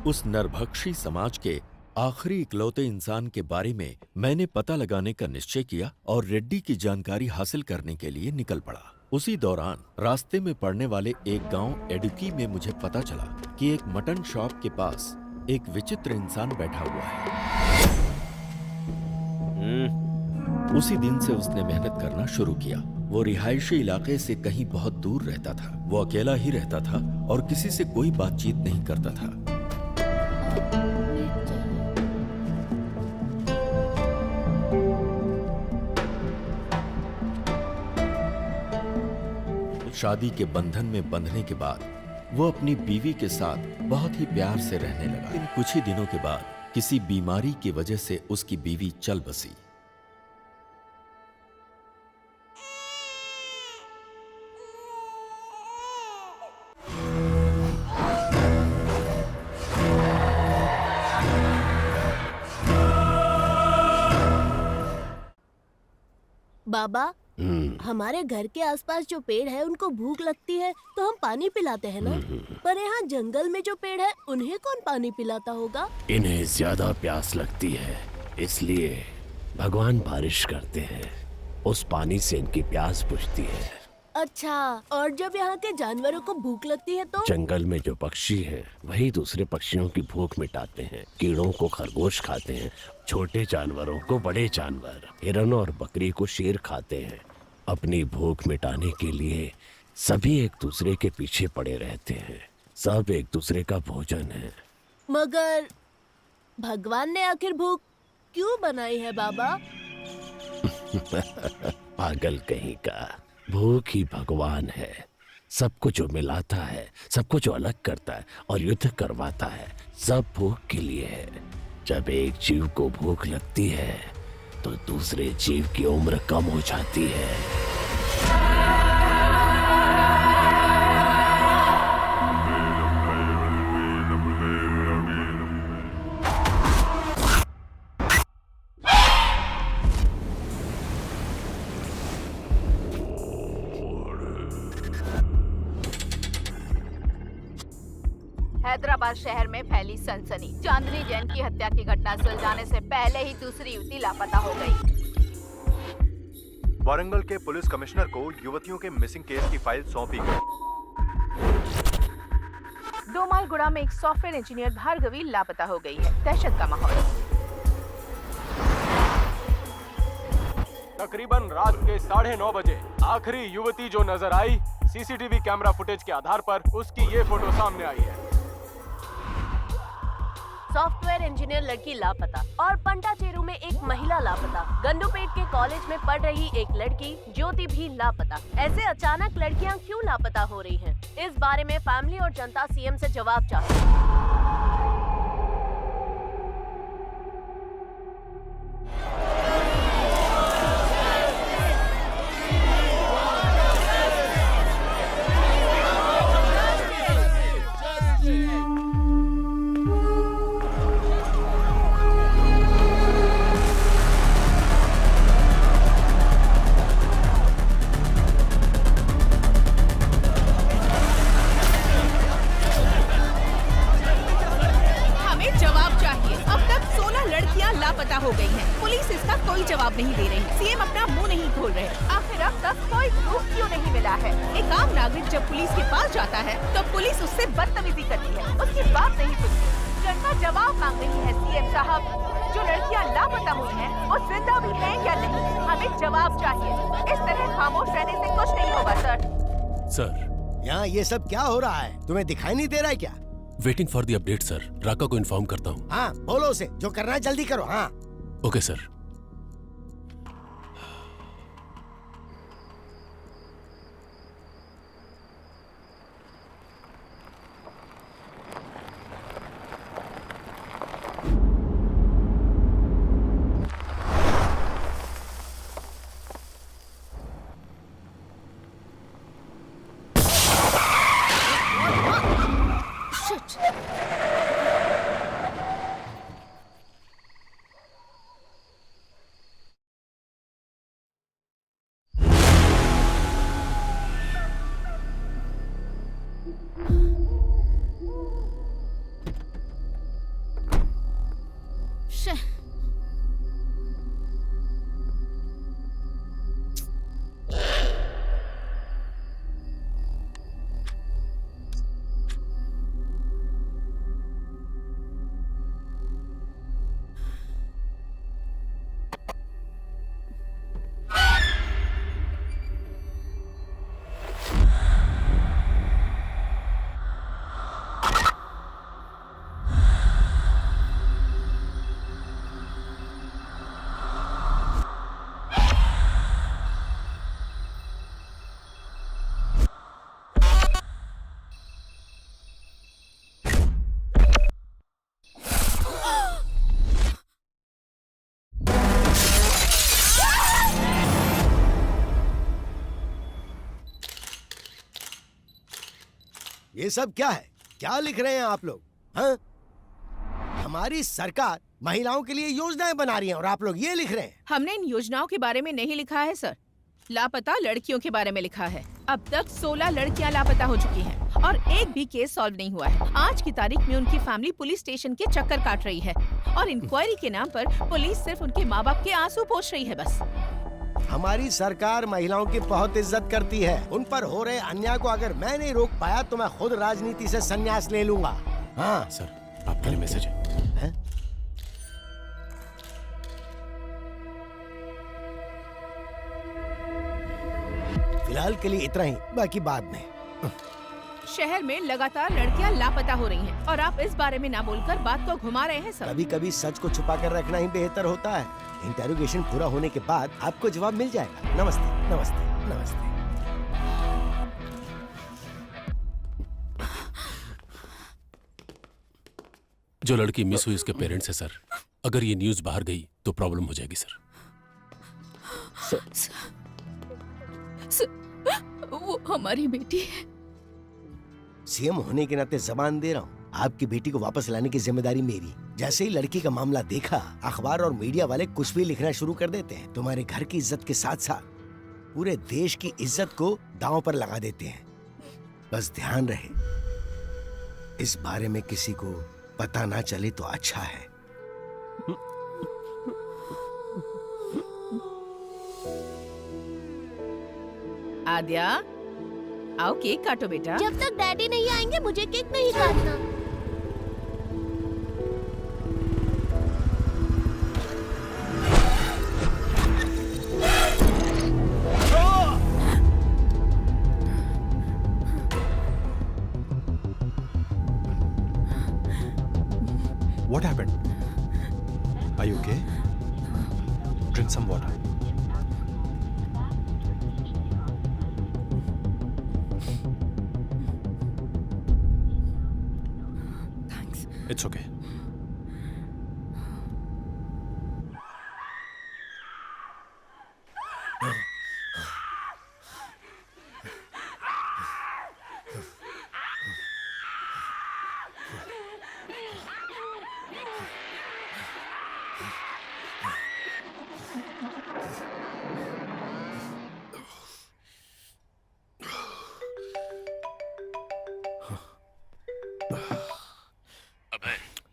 उस नरभक्षी समाज के आखिरी इकलौते इंसान के बारे में मैंने पता लगाने का निश्चय किया और रेड्डी की जानकारी हासिल करने के लिए निकल पड़ा। उसी दौरान रास्ते में पड़ने वाले एक गांव एडुकी में मुझे पता चला कि एक मटन शॉप के पास एक विचित्र इंसान बैठा हुआ है। उसी दिन से उसने मेहनत करना शुरू किया। वो रिहायशी इलाके से कहीं बहुत दूर रहता था। वो अकेला ही रहता था और किसी से कोई बातचीत नहीं करता था। शादी के बंधन में बंधने के बाद वो अपनी बीवी के साथ बहुत ही प्यार से रहने लगा। इन कुछ ही दिनों के बाद किसी बीमारी की वजह से उसकी बीवी चल बसी। बाबा, हमारे घर के आसपास जो पेड़ है उनको भूख लगती है तो हम पानी पिलाते हैं ना। पर यहाँ जंगल में जो पेड़ है उन्हें कौन पानी पिलाता होगा? इन्हें ज्यादा प्यास लगती है, इसलिए भगवान बारिश करते हैं। उस पानी से इनकी प्यास बुझती है। अच्छा, और जब यहाँ के जानवरों को भूख लगती है तो? जंगल में जो पक्षी हैं, वही दूसरे पक्षियों की भूख मिटाते हैं। कीड़ों को खरगोश खाते हैं, छोटे जानवरों को बड़े जानवर, हिरन और बकरी को शेर खाते हैं। अपनी भूख मिटाने के लिए सभी एक दूसरे के पीछे पड़े रहते हैं। सब एक दूसरे का भोजन है। मगर भगवान ने आखिर भूख क्यों बनाई है बाबा? पागल कहीं का, भूख ही भगवान है। सबको जो मिलाता है, सबको जो अलग करता है और युद्ध करवाता है, सब भूख के लिए है। जब एक जीव को भूख लगती है तो दूसरे जीव की उम्र कम हो जाती है। हैदराबाद शहर में फैली सनसनी। चांदनी जैन की हत्या की घटना सुलझाने से पहले ही दूसरी युवती लापता हो गई। वारंगल के पुलिस कमिश्नर को युवतियों के मिसिंग केस की फाइल सौंपी गई। डोमालगुड़ा में एक सॉफ्टवेयर इंजीनियर भार्गवी लापता हो गई है। दहशत का माहौल। तकरीबन रात के 9:30 बजे आखिरी युवती जो नजर आई, सीसीटीवी कैमरा फुटेज के आधार पर उसकी ये फोटो सामने आई है। सॉफ्टवेयर इंजीनियर लड़की लापता और पंटाचेरू में एक महिला लापता। गंडूपेट के कॉलेज में पढ़ रही एक लड़की ज्योति भी लापता। ऐसे अचानक लड़कियां क्यों लापता हो रही हैं? इस बारे में फैमिली और जनता सीएम से जवाब चाहती है। हो गई हैं। पुलिस इसका कोई जवाब नहीं दे रही। सीएम अपना मुंह नहीं खोल रहे। आखिर अब तक कोई प्रूफ क्यों नहीं मिला है? एक आम नागरिक जब पुलिस के पास जाता है तो पुलिस उससे बदतमीजी करती है, उसकी बात नहीं सुनती। जनता जवाब मांग रही है। सीएम साहब, जो लड़कियां लापता हुई हैं, वो जिंदा भी हैं या नहीं? हमें जवाब चाहिए। इस तरह खामोश रहने से कुछ नहीं होगा सर। यहाँ ये सब क्या हो रहा है? तुम्हें दिखाई नहीं दे रहा है क्या? Waiting for the update sir. Raka को इन्फॉर्म करता हूँ। हाँ, बोलो उसे जो करना है जल्दी करो। हाँ ओके सर। ये सब क्या है? क्या लिख रहे हैं आप लोग? हाँ? हमारी सरकार महिलाओं के लिए योजनाएं बना रही है और आप लोग ये लिख रहे हैं? हमने इन योजनाओं के बारे में नहीं लिखा है सर, लापता लड़कियों के बारे में लिखा है। अब तक 16 लड़कियां लापता हो चुकी हैं और एक भी केस सॉल्व नहीं हुआ है। आज की तारीख में उनकी फैमिली पुलिस स्टेशन के चक्कर काट रही है और इंक्वायरी के नाम पर पुलिस सिर्फ उनके माँ बाप के आंसू पोंछ रही है बस। हमारी सरकार महिलाओं की बहुत इज्जत करती है। उन पर हो रहे अन्याय को अगर मैं नहीं रोक पाया तो मैं खुद राजनीति से संन्यास ले लूंगा। हाँ सर, आपके लिए मैसेज है। फिलहाल के लिए इतना ही, बाकी बाद में। शहर में लगातार लड़कियां लापता हो रही हैं और आप इस बारे में ना बोलकर बात को घुमा रहे हैं सर। कभी कभी सच को छुपा कर रखना ही बेहतर होता है। इंटेरोगेशन पूरा होने के बाद आपको जवाब मिल जाएगा। नमस्ते, नमस्ते, नमस्ते। जो लड़की मिस हुई उसके पेरेंट्स है सर। अगर ये न्यूज बाहर गई तो प्रॉब्लम हो जाएगी सर। वो हमारी बेटी है। सीएम होने के नाते जबान दे रहा हूँ, आपकी बेटी को वापस लाने की जिम्मेदारी मेरी। जैसे ही लड़की का मामला देखा, अखबार और मीडिया वाले कुछ भी लिखना शुरू कर देते हैं। तुम्हारे घर की इज्जत के साथ साथ पूरे देश की इज्जत को दांव पर लगा देते हैं। बस ध्यान रहे, इस बारे में किसी को पता ना चले तो अच्छा है। आद्या, आओ केक काटो बेटा। जब तक डैडी नहीं आएंगे मुझे केक नहीं काटना। What happened? Are you okay? Drink some water. Thanks. It's okay.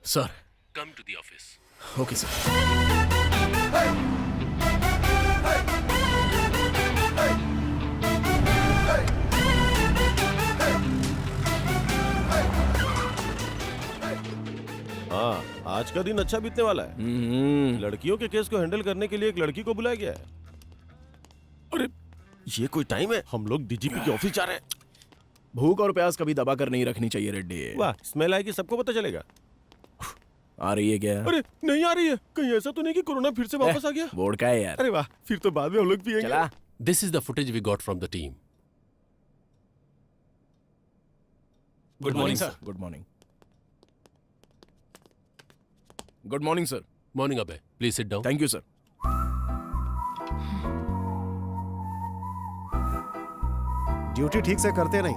Sir, come to the office. Okay sir. हाँ, आज का दिन अच्छा बीतने वाला है। लड़कियों के केस को हैंडल करने के लिए एक लड़की को बुलाया गया है। अरे ये कोई टाइम है? हम लोग डीजीपी के ऑफिस जा रहे हैं। भूख और प्यास कभी दबा कर नहीं रखनी चाहिए रेड्डी। वाह, स्मेल आएगी, सबको पता चलेगा। आ रही है क्या? अरे नहीं आ रही है। कहीं ऐसा तो नहीं कि कोरोना फिर से वापस आ गया? बोर्ड का है यार। अरे वाह, फिर तो बाद में हम लोग पिएंगे। चला। This is the footage we got from the team. Good morning sir. Good morning. Good morning sir. Morning अबे, please sit down. Thank you sir. Duty ठीक से करते नहीं,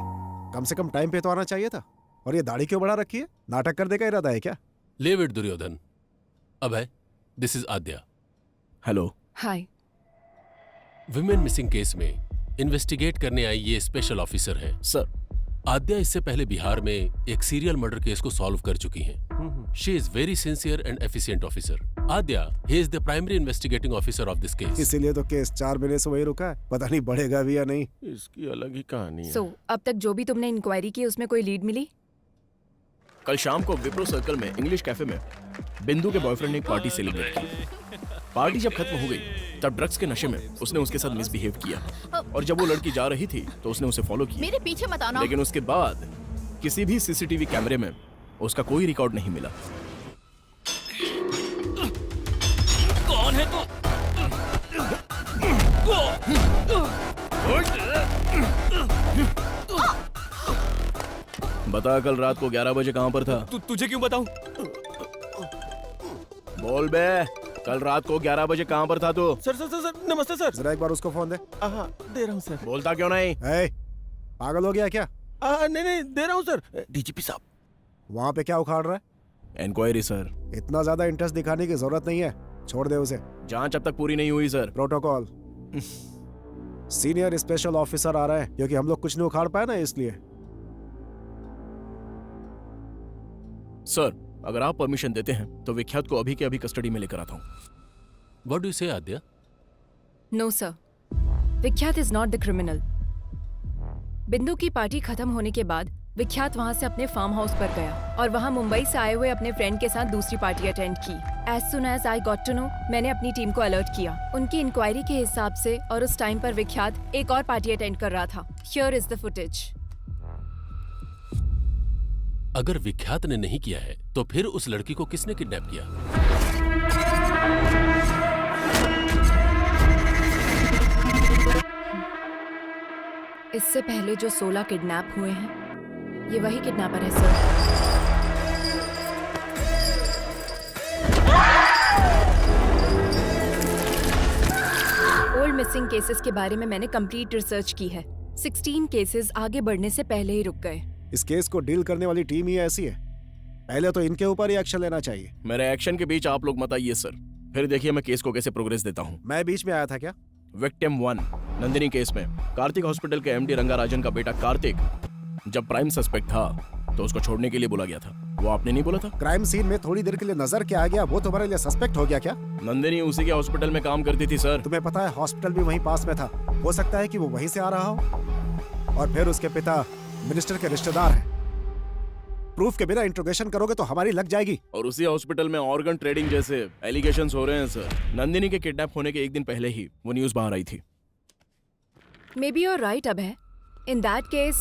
कम से कम टाइम पे तो आना चाहिए था। और ये दाढ़ी क्यों बढ़ा रखी है? नाटक करने का इरादा है क्या? Leave it Duryodhan. अबे, this is Aadya. Hello. Hi. Women missing case में इन्वेस्टिगेट करने आई ये स्पेशल ऑफिसर है सर। आद्या इससे पहले बिहार में एक सीरियल मर्डर केस को सॉल्व कर चुकी हैं। She is very sincere and efficient officer. Aadya, he is the primary investigating officer of this case. इसीलिए तो केस 4 महीने से वही रुका है, पता नहीं बढ़ेगा भी या नहीं। इसकी अलग ही कहानी है। So, अब तक जो भी तुमने इंक्वायरी की उसमें कोई लीड मिली? कल शाम को विप्रो सर्कल में इंग्लिश कैफे में बिंदु के बॉयफ्रेंड ने एक पार्टी सेलिब्रेट की। पार्टी जब खत्म हो गई तब ड्रग्स के नशे में उसने उसके साथ मिसबिहेव किया और जब वो लड़की जा रही थी तो उसने उसे फॉलो किया। मेरे पीछे मत आना। लेकिन उसके बाद किसी भी सीसीटीवी कैमरे में उसका कोई रिकॉर्ड नहीं मिला। कौन है तू? बता, कल रात को 11 बजे कहाँ पर था? तुझे क्यों बताऊं? बोल बे, कल रात को 11 बजे कहाँ पर था तू? सर सर सर सर, नमस्ते सर। जरा एक बार उसको फोन दे। हाँ, दे रहा हूँ सर। बोलता क्यों नहीं? ए, पागल हो गया क्या? नहीं दे रहा हूँ सर। डीजीपी साहब। वहाँ पे क्या उखाड़ रहा है? Inquiry sir. इतना ज्यादा इंटरेस्ट दिखाने की जरूरत नहीं है, छोड़ दे उसे। जांच अब तक पूरी नहीं हुई sir. Protocol. Senior special officer आ रहा है, क्योंकि हम लोग कुछ नहीं उखाड़ पाए ना, इसलिए। सर अगर आप परमिशन देते हैं तो विख्यात को अभी के अभी कस्टडी में लेकर आता हूँ। व्हाट डू यू से आद्या? नो सर, विख्यात इज नॉट द क्रिमिनल। बिंदु की पार्टी खत्म होने के बाद विख्यात वहां से अपने फार्म हाउस पर गया और वहां मुंबई से आए हुए अपने फ्रेंड के साथ दूसरी पार्टी अटेंड की। As soon as I got to know, मैंने अपनी टीम को अलर्ट किया। उनकी इंक्वायरी के हिसाब से और उस टाइम पर विख्यात एक और पार्टी अटेंड कर रहा था। Here is the footage. अगर विख्यात ने नहीं किया है तो फिर उस लड़की को किसने किडनैप किया? इससे पहले जो 16 किडनैप हुए हैं, ये वही किडनैपर है सर। ओल्ड मिसिंग केसेस के बारे में मैंने कंप्लीट रिसर्च की है। 16 केसेस आगे बढ़ने से पहले ही रुक गए। इस केस को डील करने वाली टीम ही ऐसी है, पहले तो इनके ऊपर ही एक्शन लेना चाहिए। मेरे एक्शन के बीच आप लोग मत आइए सर, फिर देखिए मैं केस को कैसे प्रोग्रेस देता हूँ। मैं बीच में आया था क्या? विक्टिम 1 नंदिनी केस में कार्तिक हॉस्पिटल के एमडी रंगाराजन का बेटा कार्तिक जब प्राइम सस्पेक्ट था तो उसको छोड़ने के लिए बोला गया था। वो आपने नहीं बोला था? क्राइम सीन में थोड़ी देर के लिए नजर क्या आ गया, वो तुम्हारे लिए सस्पेक्ट हो गया क्या? नंदिनी उसी के हॉस्पिटल में काम करती थी सर। तुम्हें पता है हॉस्पिटल भी वहीं पास में था, हो सकता है कि वो वहीं से आ रहा हो। और फिर उसके पिता मिनिस्टर के रिश्तेदार हैं। प्रूफ के बिना इंट्रोगेशन करोगे तो हमारी लग जाएगी। और उसी हॉस्पिटल में ऑर्गन ट्रेडिंग जैसे एलिगेशंस हो रहे हैं सर। नंदिनी के किडनैप होने के एक दिन पहले ही वो न्यूज बाहर आई थी। Maybe your right Abhay. In that case,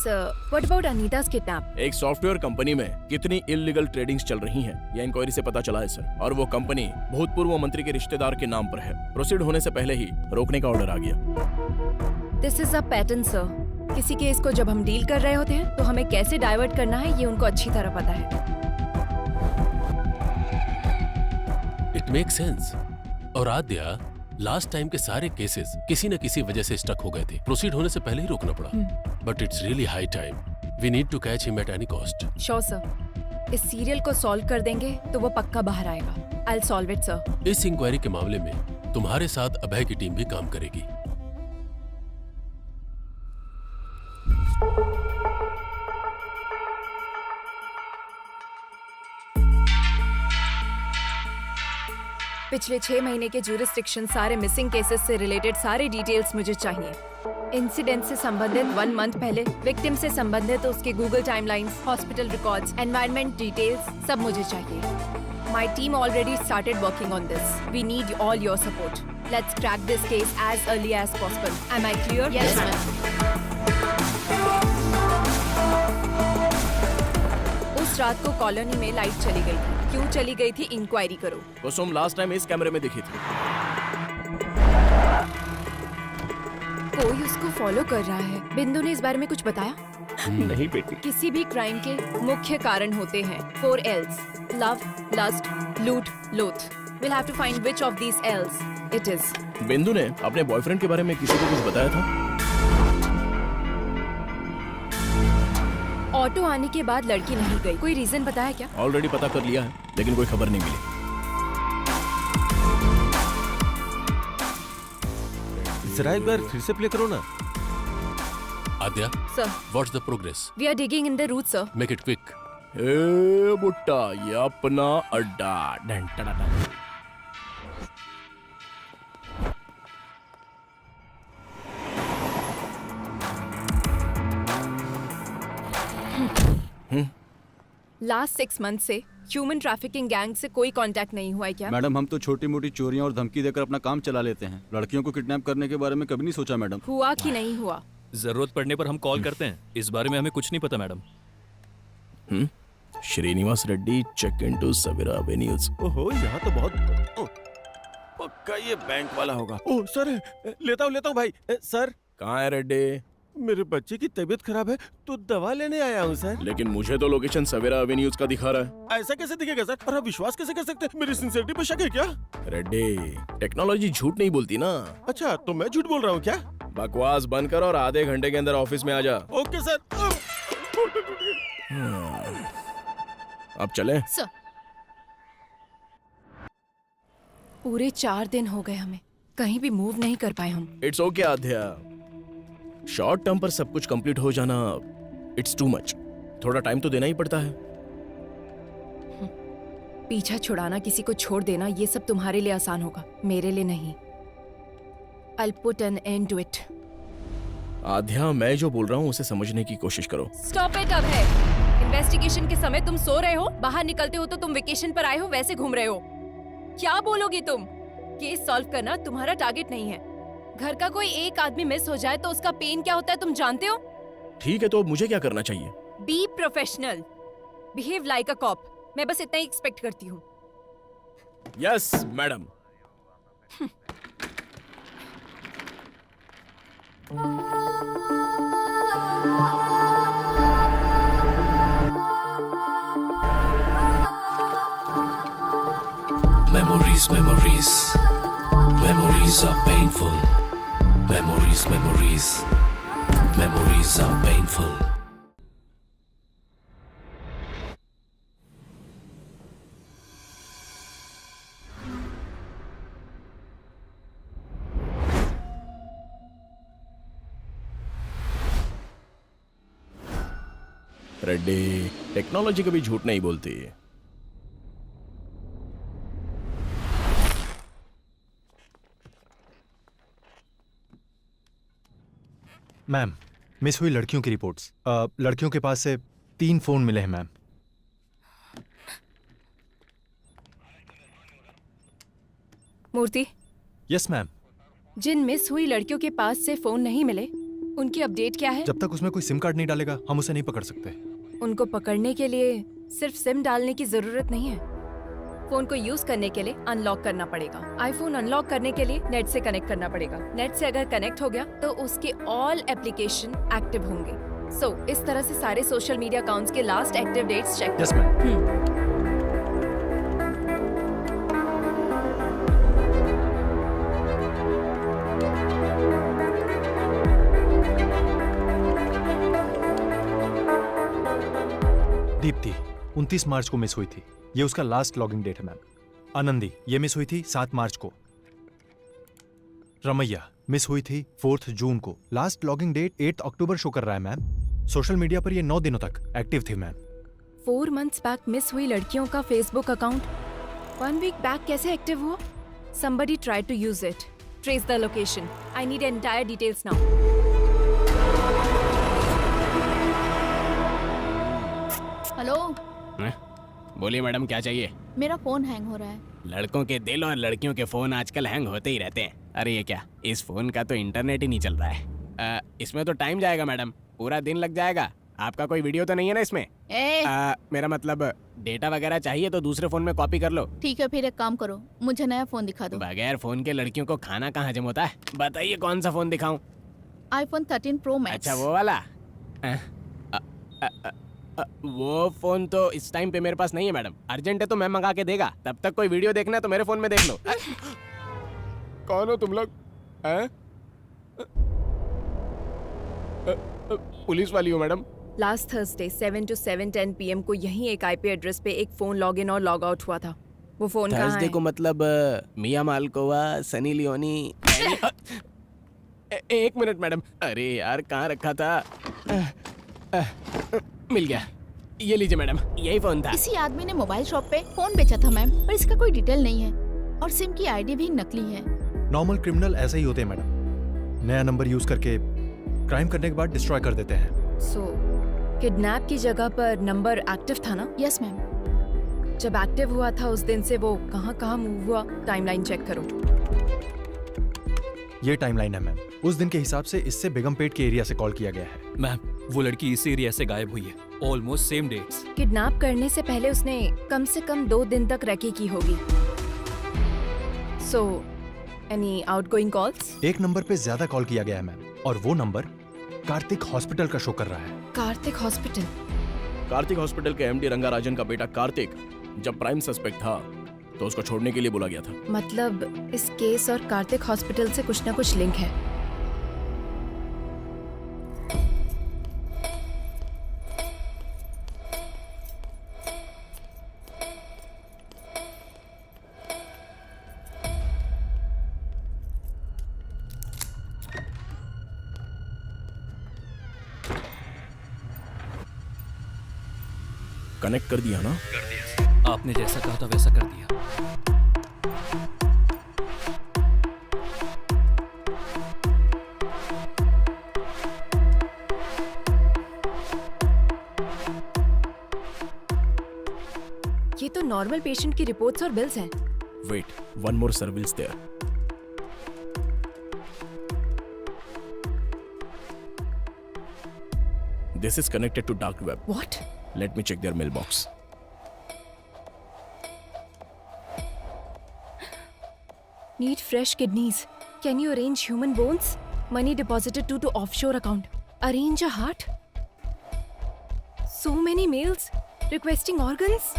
what about Anita's kidnap? एक सॉफ्टवेयर कंपनी में कितनी इलीगल ट्रेडिंग्स चल रही हैं, यह इंक्वायरी से पता चला है सर। और वो कंपनी भूतपूर्व मंत्री के रिश्तेदार के नाम पर है। प्रोसीड होने से पहले ही रोकने का ऑर्डर आ गया। This is a pattern, sir. किसी केस को जब हम डील कर रहे होते हैं तो हमें कैसे डाइवर्ट करना है ये उनको अच्छी तरह पता है। It make sense. और आद्या, लास्ट टाइम के सारे केसेस किसी न किसी वजह से स्टक हो गए थे। प्रोसीड होने से पहले ही रोकना पड़ा। But it's really high time. We need to catch him at any cost. Sure sir. इस सीरियल को सॉल्व कर देंगे तो वो पक्का बाहर आएगा। I will solve it sir. इस इंक्वायरी के मामले में तुम्हारे साथ अभय की टीम भी काम करेगी। पिछले 6 महीने के ज्यूरिस्डिक्शन, सारे मिसिंग केसेस से रिलेटेड सारे डिटेल्स मुझे चाहिए। इंसिडेंट से संबंधित 1 मंथ पहले, विक्टिम से संबंधित उसके Google timelines, hospital records, environment details सब मुझे चाहिए। My team already started working on this. We need all your support. Let's crack this case as early as possible. Am I clear? Yes ma'am. उस रात को colony में light चली गई थी। क्यों चली गई थी, इंक्वायरी करो। कुसुम लास्ट टाइम इस कैमरे में दिखी थी। कोई उसको फॉलो कर रहा है। बिंदु ने इस बारे में कुछ बताया? नहीं बेटी। किसी भी क्राइम के मुख्य कारण होते हैं 4 L's: लव, लस्ट, लूट, लोथ। We'll have to find which of these L's it is. बिंदु ने अपने बॉयफ्रेंड के बारे में किसी को कुछ बताया था? ऑटो आने के बाद लड़की नहीं गई। कोई रीजन बताया क्या? ऑलरेडी पता कर लिया है, लेकिन कोई खबर नहीं मिली। जरा एक बार फिर से प्ले करो ना। Aadya, sir, what's the progress? we are digging in the root, sir. Make it quick. ए बुट्टा, ये अपना अड्डा। Done tada done. Last 6 month से ह्यूमन ट्रैफिकिंग गैंग से कोई कांटेक्ट नहीं हुआ है क्या? मैडम, हम तो छोटी मोटी चोरियां और धमकी देकर अपना काम चला लेते हैं। लड़कियों को किडनैप करने के बारे में कभी नहीं सोचा मैडम। हुआ कि नहीं हुआ? जरूरत पड़ने पर हम कॉल करते हैं। इस बारे में हमें कुछ नहीं पता madam. Srinivas Reddy, check into Savera avenues. ओहो, यहाँ तो बहुत पक्का ये बैंक वाला होगा। ओह सर, लेता हूँ भाई। सर, कहाँ है रेड्डी? मेरे बच्चे की तबीयत खराब है तो दवा लेने आया हूँ सर। लेकिन मुझे तो लोकेशन सवेरा एवेन्यूज का दिखा रहा है। ऐसा कैसे दिखेगा सर? और आप विश्वास कैसे कर सकते हैं? मेरी सिंसियरिटी पे शक है क्या? रेड्डी, टेक्नोलॉजी झूठ नहीं बोलती ना। अच्छा, तो मैं झूठ बोल रहा हूँ क्या? बकवास बंद कर और आधे घंटे के अंदर ऑफिस में आ जा। Okay sir. अब चले? सर। पूरे 4 दिन हो गए हमें, कहीं भी मूव नहीं कर पाए हम। It's okay Aadhya, short term पर सब कुछ कंप्लीट हो जाना इट्स टू मच। थोड़ा टाइम तो देना ही पड़ता है। पीछा छुड़ाना, किसी को छोड़ देना, ये सब तुम्हारे लिए आसान होगा, मेरे लिए नहीं। I'll put an end to it. आध्या, मैं जो बोल रहा हूँ उसे समझने की कोशिश करो। Stop it अब है। इन्वेस्टिगेशन के समय तुम सो रहे हो, बाहर निकलते हो तो तुम वेकेशन पर आए हो वैसे घूम रहे हो। क्या बोलोगी तुम? केस सॉल्व करना तुम्हारा टारगेट नहीं है। घर का कोई एक आदमी मिस हो जाए तो उसका पेन क्या होता है तुम जानते हो? ठीक है, तो मुझे क्या करना चाहिए? Be professional, behave like a cop. मैं बस इतना ही एक्सपेक्ट करती हूँ। Yes madam. Memories, memories, memories are painful. Memories, memories, memories are painful. Reddy, technology कभी झूठ नहीं बोलती। मैम, मिस हुई लड़कियों की रिपोर्ट्स। लड़कियों के पास से 3 फोन मिले हैं मैम। मूर्ति। Yes ma'am. जिन मिस हुई लड़कियों के पास से फोन नहीं मिले, उनकी अपडेट क्या है? जब तक उसमें कोई सिम कार्ड नहीं डालेगा हम उसे नहीं पकड़ सकते। उनको पकड़ने के लिए सिर्फ सिम डालने की जरूरत नहीं है। फोन को यूज करने के लिए अनलॉक करना पड़ेगा। आईफोन अनलॉक करने के लिए नेट से कनेक्ट करना पड़ेगा। नेट से अगर कनेक्ट हो गया तो उसके ऑल एप्लीकेशन एक्टिव होंगे। सो इस तरह से सारे सोशल मीडिया अकाउंट्स के last active dates check. Yes ma'am. Deepti 29 मार्च को मिस हुई थी, ये उसका लास्ट लॉगिंग डेट है मैम। आनंदी, ये मिस हुई थी 7 मार्च को। रमैया मिस हुई थी 4 जून को, लास्ट लॉगिंग डेट 8 अक्टूबर शो कर रहा है मैम। सोशल मीडिया पर ये 9 दिनों तक एक्टिव थी मैम। 4 months बैक मिस हुई लड़कियों का फेसबुक अकाउंट 1 week बैक कैसे एक्टिव हुआ? Somebody tried to use it. Trace the location. I need entire details now. Hello. बोलिए मैडम, क्या चाहिए? मेरा फोन हैंग हो रहा है। लड़कों के दिल और लड़कियों के फोन आजकल हैंग होते ही रहते हैं। अरे ये क्या, इस फोन का तो इंटरनेट ही नहीं चल रहा है। इसमें तो टाइम जाएगा मैडम, पूरा दिन लग जाएगा। आपका कोई वीडियो तो नहीं है ना इसमें? मेरा मतलब डेटा वगैरह चाहिए तो दूसरे फोन में कॉपी कर लो। ठीक है, फिर एक काम करो, मुझे नया फोन दिखा दो। बगैर फोन के लड़कियों को खाना कहाँ हजम होता है? बताइए कौन सा फोन दिखाऊं? iPhone 13 Pro Max। अच्छा वो वाला? वो फोन तो इस टाइम पे मेरे पास नहीं है मैडम। अर्जेंट है तो मैं मंगा के देगा। तब तक कोई वीडियो देखना है तो मेरे फोन में देख लो। कौन हो तुम लोग? पुलिस वाली हो madam? Last Thursday 7 to 7:10 PM को यही एक IP एड्रेस पे एक फोन लॉग इन और लॉग आउट हुआ था। वो फोन कहाँ है? थर्सडे को मतलब मिया मालकोवा, सनी लियोनी। एक मिनट मैडम। अरे यार कहाँ रखा था? मिल गया, ये लीजिए मैडम, यही फोन था। इसी आदमी ने मोबाइल शॉप पे फोन बेचा था मैम, पर इसका कोई डिटेल नहीं है और सिम की आईडी भी नकली है। नॉर्मल क्रिमिनल ऐसे ही होते हैं मैडम, नया नंबर यूज करके क्राइम करने के बाद डिस्ट्रॉय कर देते हैं। सो किडनैप की जगह पर नंबर एक्टिव था ना? Yes ma'am. जब एक्टिव हुआ था उस दिन से वो कहाँ मूव हुआ, टाइमलाइन चेक करो। ये टाइमलाइन है मैम, उस दिन के हिसाब से इससे बेगमपेट के एरिया से कॉल किया गया है। मैम, वो लड़की इस एरिया से गायब हुई है, ऑलमोस्ट सेम डेट्स। किडनैप करने से पहले उसने कम से कम 2 दिन तक रैकी की होगी। So any outgoing calls? एक नंबर पे ज्यादा कॉल किया गया है मैम, और वो नंबर कार्तिक हॉस्पिटल का शो कर रहा है। कार्तिक हॉस्पिटल? कार्तिक हॉस्पिटल के MD रंगाराजन का बेटा कार्तिक जब प्राइम सस्पेक्ट था तो उसको छोड़ने के लिए बोला गया था। मतलब इस केस और कार्तिक हॉस्पिटल से कुछ ना कुछ लिंक है। कनेक्ट कर दिया ना? कर दिया। आपने जैसा कहा था वैसा कर दिया। ये तो नॉर्मल पेशेंट की रिपोर्ट्स और बिल्स हैं। Wait, one more service there. This is connected to dark web. What? Let me check their mailbox. Need fresh kidneys. Can you arrange human bones? Money deposited to offshore account. Arrange a heart? So many mails requesting organs.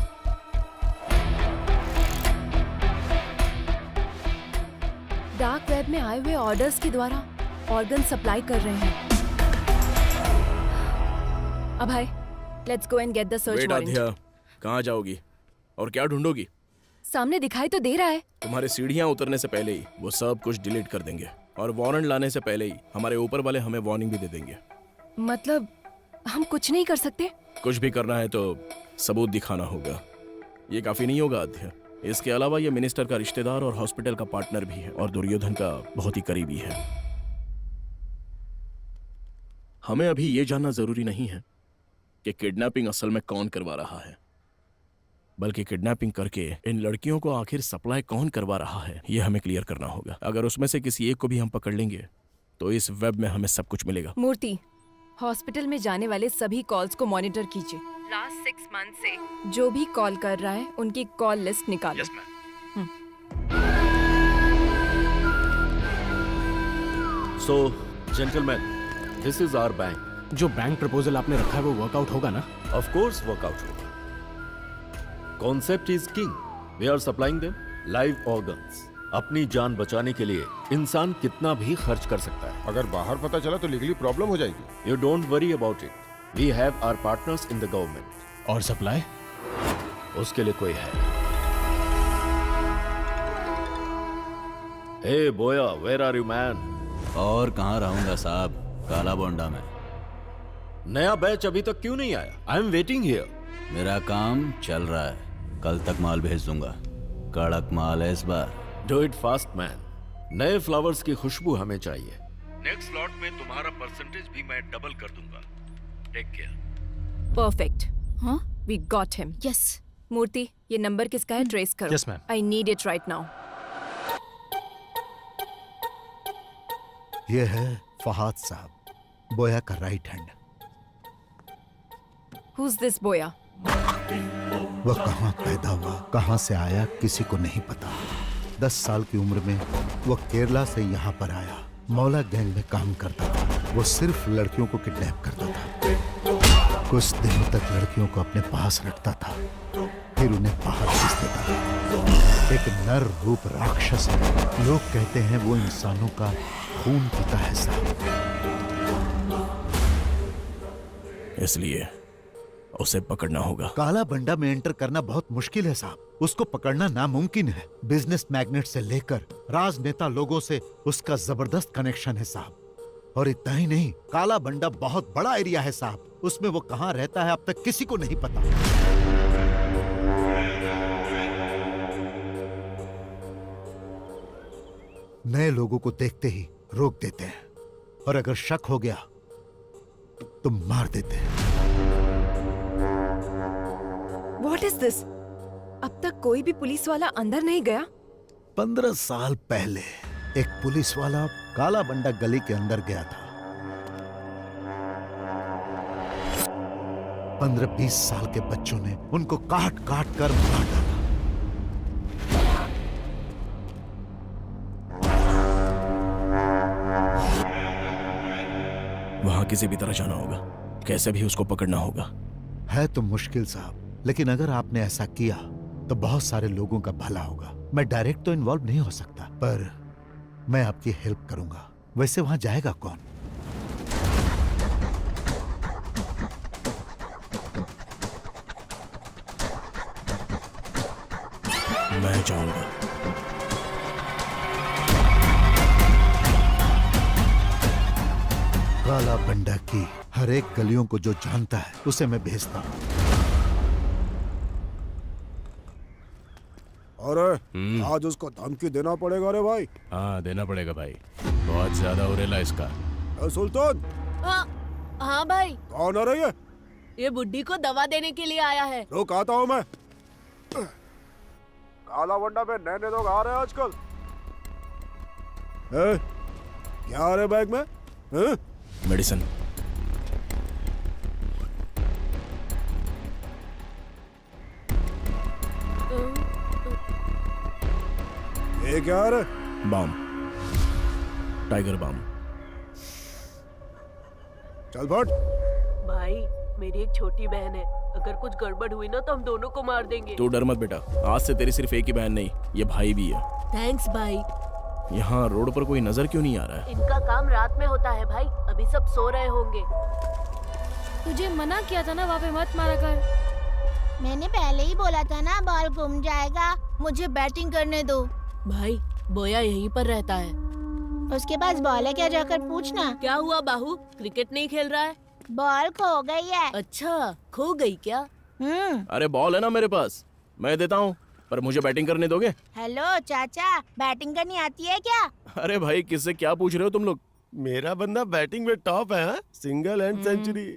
Dark web में आए हुए orders के द्वारा organ supply कर रहे हैं। Abhay, let's go and get the search wait warrant. Aadhya, कहाँ जाओगी और क्या ढूंढोगी? सामने दिखाई तो दे रहा है। तुम्हारे सीढ़ियाँ उतरने से पहले ही वो सब कुछ डिलीट कर देंगे और वारंट लाने से पहले ही हमारे ऊपर वाले हमें वार्निंग भी दे देंगे। मतलब हम कुछ नहीं कर सकते? कुछ भी करना है तो सबूत दिखाना होगा। ये काफी नहीं होगा आध्या। इसके अलावा ये मिनिस्टर का रिश्तेदार और हॉस्पिटल का पार्टनर भी है और दुर्योधन का बहुत ही करीबी है। हमें अभी ये जानना जरूरी नहीं है कि किडनैपिंग असल में कौन करवा रहा है, बल्कि किडनैपिंग करके इन लड़कियों को आखिर सप्लाई कौन करवा रहा है ये हमें क्लियर करना होगा। अगर उसमें से किसी एक को भी हम पकड़ लेंगे तो इस वेब में हमें सब कुछ मिलेगा। मूर्ति, हॉस्पिटल में जाने वाले सभी कॉल्स को मॉनिटर कीजिए। लास्ट 6 मंथ से जो भी कॉल कर रहा है उनकी कॉल लिस्ट निकालो। Yes, ma'am. So, gentlemen, this is our bank. जो बैंक प्रपोजल आपने रखा है वो वर्कआउट होगा ना? Of course, workout होगा. Concept is king. We are supplying them live organs. अपनी जान बचाने के लिए इंसान कितना भी खर्च कर सकता है। अगर बाहर पता चला तो लीगली प्रॉब्लम हो जाएगी। You don't worry about it. We have our partners in the government. और सप्लाई? उसके लिए कोई है। Hey boya, where are you man? और कहाँ रहूंगा साहब, काला बोंडा में। नया बैच अभी तक क्यों नहीं आया? I am waiting here. मेरा काम चल रहा है, कल तक माल भेज दूंगा। कड़क माल है इस बार। Do it fast man. नए फ्लावर्स की खुशबू हमें चाहिए। नेक्स्ट लॉट में तुम्हारा परसेंटेज भी मैं डबल कर दूंगा। Take care. परफेक्ट। हाँ? We got him. Yes. Murthy, ये नंबर किसका है? ट्रेस करो। Yes, ma'am. I need it right now. ये है फहाद साहब, बोया का राइट हैंड। Who's this बोया? वह कहाँ पैदा हुआ, कहाँ से आया, किसी को नहीं पता। 10 साल की उम्र में वह केरला से यहाँ पर आया। मौला गैंग में काम करता था। वो सिर्फ लड़कियों को किडनैप करता था। कुछ दिनों तक लड़कियों को अपने पास रखता था, फिर उन्हें बाहर भेज देता था। एक नर रूप राक्षस है। लोग कहते हैं वो इंसानों का खून पीता है साहब। इसलिए उसे पकड़ना होगा। काला बंडा में एंटर करना बहुत मुश्किल है साहब। उसको पकड़ना नामुमकिन है। बिजनेस मैग्नेट से लेकर राजनेता लोगों से उसका जबरदस्त कनेक्शन है साहब। और इतना ही नहीं, काला बंडा बहुत बड़ा एरिया है साहब। उसमें वो कहाँ रहता है अब तक किसी को नहीं पता। नए लोगों को देखते ही रोक देते हैं और अगर शक हो गया तो मार देते हैं। What is this? अब तक कोई भी पुलिस वाला अंदर नहीं गया? 15 साल पहले एक पुलिस वाला काला बंडा गली के अंदर गया था। 15-20 साल के बच्चों ने उनको काट काट कर मार डाला। वहां किसी भी तरह जाना होगा, कैसे भी उसको पकड़ना होगा। है तो मुश्किल साहब, लेकिन अगर आपने ऐसा किया तो बहुत सारे लोगों का भला होगा। मैं डायरेक्ट तो इन्वॉल्व नहीं हो सकता, पर मैं आपकी हेल्प करूंगा। वैसे वहां जाएगा कौन? मैं जाऊंगा। काला बंडा की हर एक गलियों को जो जानता है उसे मैं भेजता हूं। अरे आज उसको धमकी देना पड़ेगा रे भाई। हाँ देना पड़ेगा भाई, बहुत ज्यादा हो रेला इसका। सुल्तान। हाँ भाई। कौन आ रही है? ये बुड्ढी को दवा देने के लिए आया है। रुक आता हूँ मैं। काला वंडा पे नए लोग आ रहे हैं आजकल। क्या आ रहे बैग में? मेडिसिन। ये क्या आ रहा? Balm, tiger balm. चल फट। भाई मेरी एक छोटी बहन है, अगर कुछ गड़बड़ हुई ना तो हम दोनों को मार देंगे। तू डर मत बेटा, आज से तेरी सिर्फ एक ही बहन नहीं, ये भाई भी है। थैंक्स भाई। यहाँ रोड पर कोई नजर क्यों नहीं आ रहा है? इनका काम रात में होता है भाई, अभी सब सो रहे होंगे। तुझे मना किया था ना वहाँ पे मत मारा कर। मैंने पहले ही बोला था ना बॉल घूम जाएगा, मुझे बैटिंग करने दो। भाई बोया यहीं पर रहता है। उसके पास बॉल है क्या, जाकर पूछना। क्या हुआ बाहू, क्रिकेट नहीं खेल रहा है? बॉल खो गई है। अच्छा खो गई क्या? अरे बॉल है ना मेरे पास, मैं देता हूँ, पर मुझे बैटिंग करने दोगे? हेलो चाचा, बैटिंग करनी आती है क्या? अरे भाई किससे क्या पूछ रहे हो तुम लोग? मेरा बंदा बैटिंग में टॉप है, हाँ? Single and century.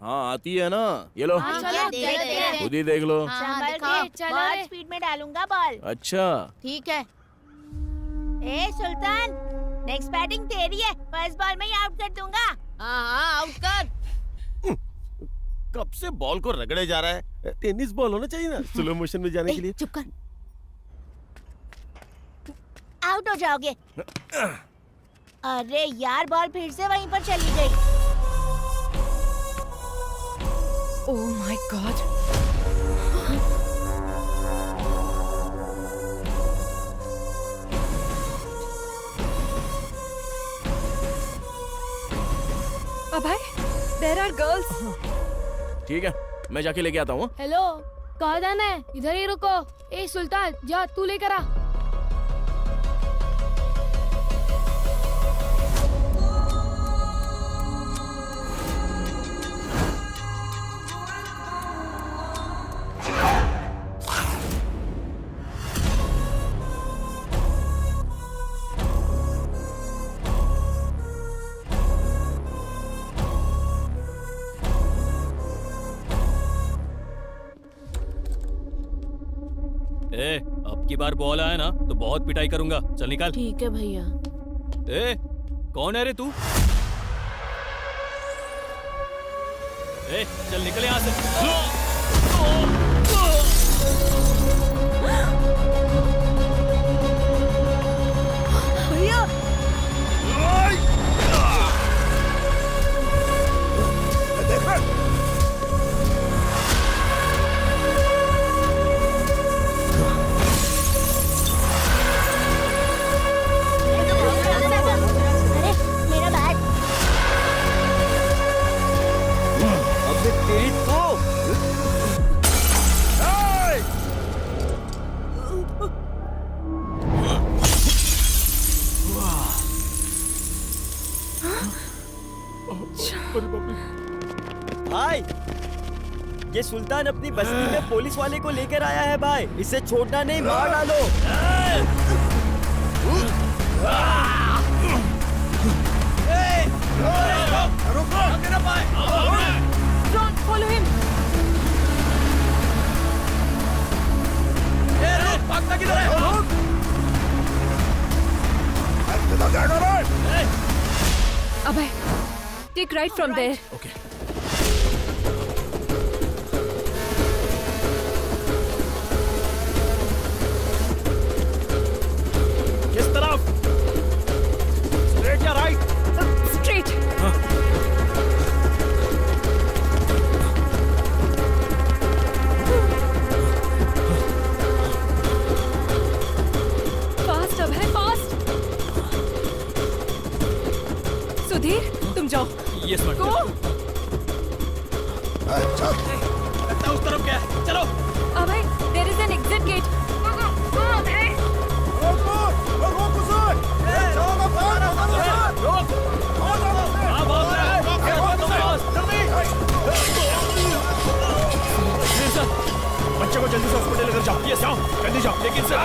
हाँ आती है ना, ये लो खुद ही देख लो। बहुत स्पीड में डालूंगा बॉल। अच्छा ठीक है। ए सुल्तान, नेक्स्ट बैटिंग तेरी है, फर्स्ट बॉल में ही आउट कर दूंगा। हाँ आउट कर। कब से बॉल को रगड़े जा रहा है? टेनिस बॉल होना चाहिए ना स्लो मोशन में जाने के लिए। चुप कर, आउट हो जाओगे। अरे यार बॉल फिर से वहीं पर चली गई। Oh my god. Abhay, there are girls. ठीक है, मैं जाके लेके आता हूँ। हेलो, कहाँ जाना है? इधर ही रुको। ए सुल्तान, जा तू लेकर आ। अब की बार बॉल आया ना तो बहुत पिटाई करूंगा। चल निकाल। ठीक है भैया। ए कौन है रे तू? ए चल निकल यहाँ से। भैया भाई, ये सुल्तान अपनी बस्ती में पुलिस वाले को लेकर आया है भाई, इसे छोड़ना नहीं, मार डालो। Don't follow him. भागता किधर है? Abhay, take right from there. Okay. किस तरफ? Straight या right? Straight. Fast, Abhay, fast. Sudhir, तुम जाओ। Yes, madam. Go. लगता है उस तरफ क्या है? चलो। Abhay, there is an exit gate. बच्चे को को जल्दी से हॉस्पिटल लेकर जाओ। यस, जाओ जल्दी जाओ। लेकिन सर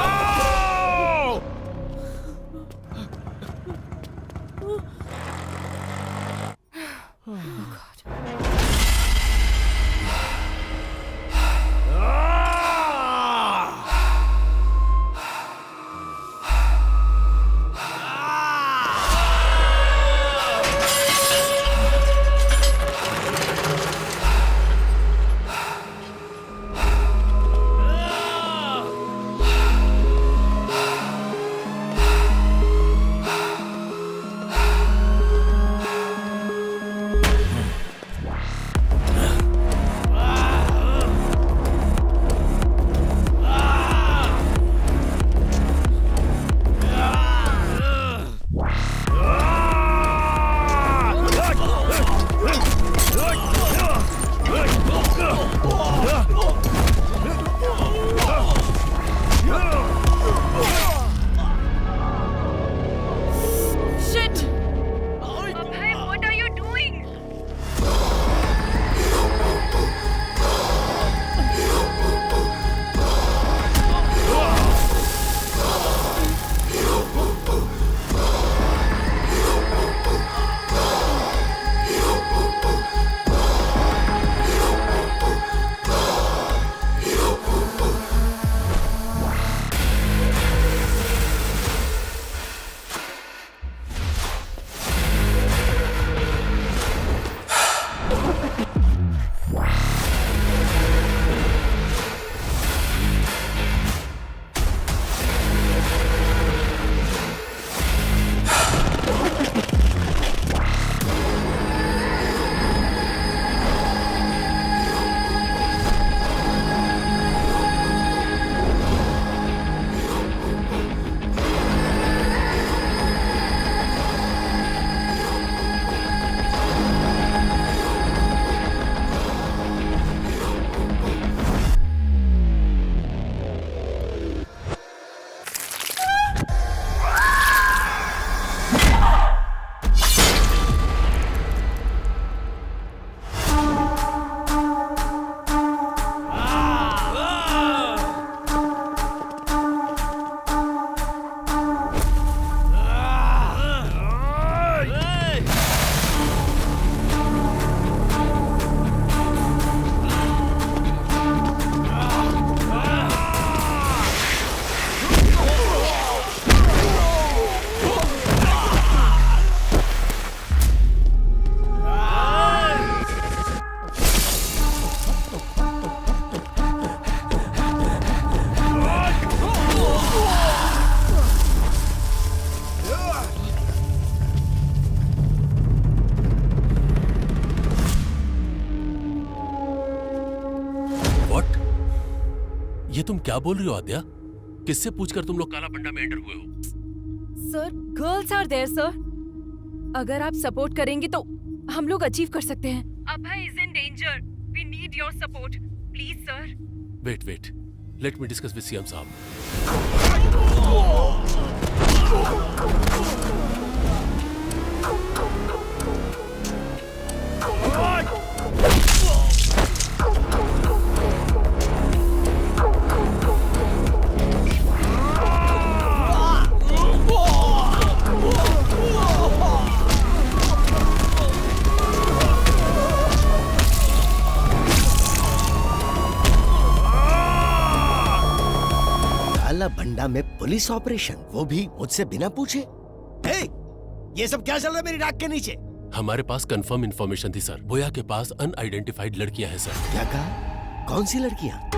ये तुम क्या बोल रही हो आद्या? किससे पूछकर तुम लोग काला पंडा में एंटर हुए हो? Sir, girls are there sir. अगर आप सपोर्ट करेंगे तो हम लोग अचीव कर सकते हैं। Abhay is in danger. We need your support please sir. Wait let me discuss with CM साहब। भंडा में पुलिस ऑपरेशन, वो भी मुझसे बिना पूछे। ये सब क्या चल रहा है मेरी नाक के नीचे? हमारे पास कंफर्म इंफॉर्मेशन थी सर। बोया के पास अनआइडेंटिफाइड लड़कियां हैं सर। क्या कहा? कौन सी लड़कियां?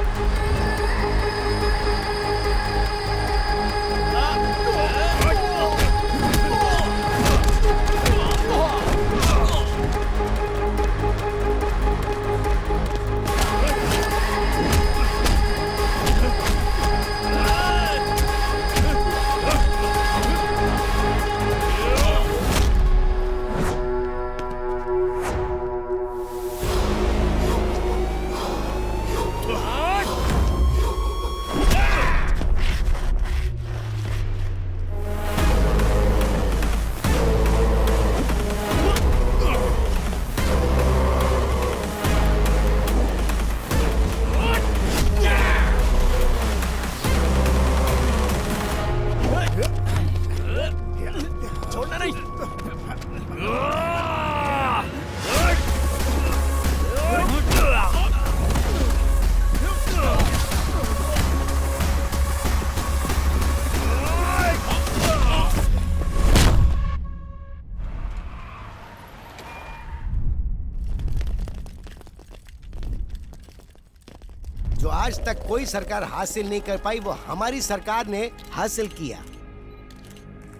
जो आज तक कोई सरकार हासिल नहीं कर पाई वो हमारी सरकार ने हासिल किया।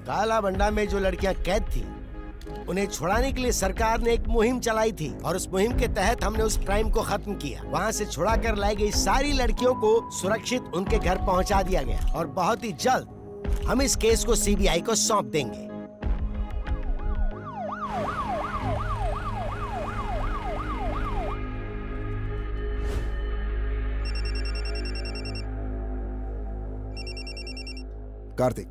काला बंडा में जो लड़कियां कैद थी उन्हें छुड़ाने के लिए सरकार ने एक मुहिम चलाई थी और उस मुहिम के तहत हमने उस क्राइम को खत्म किया। वहाँ से छुड़ा कर लाई गई सारी लड़कियों को सुरक्षित उनके घर पहुँचा दिया गया और बहुत ही जल्द हम इस केस को सीबीआई को सौंप देंगे। कार्तिक,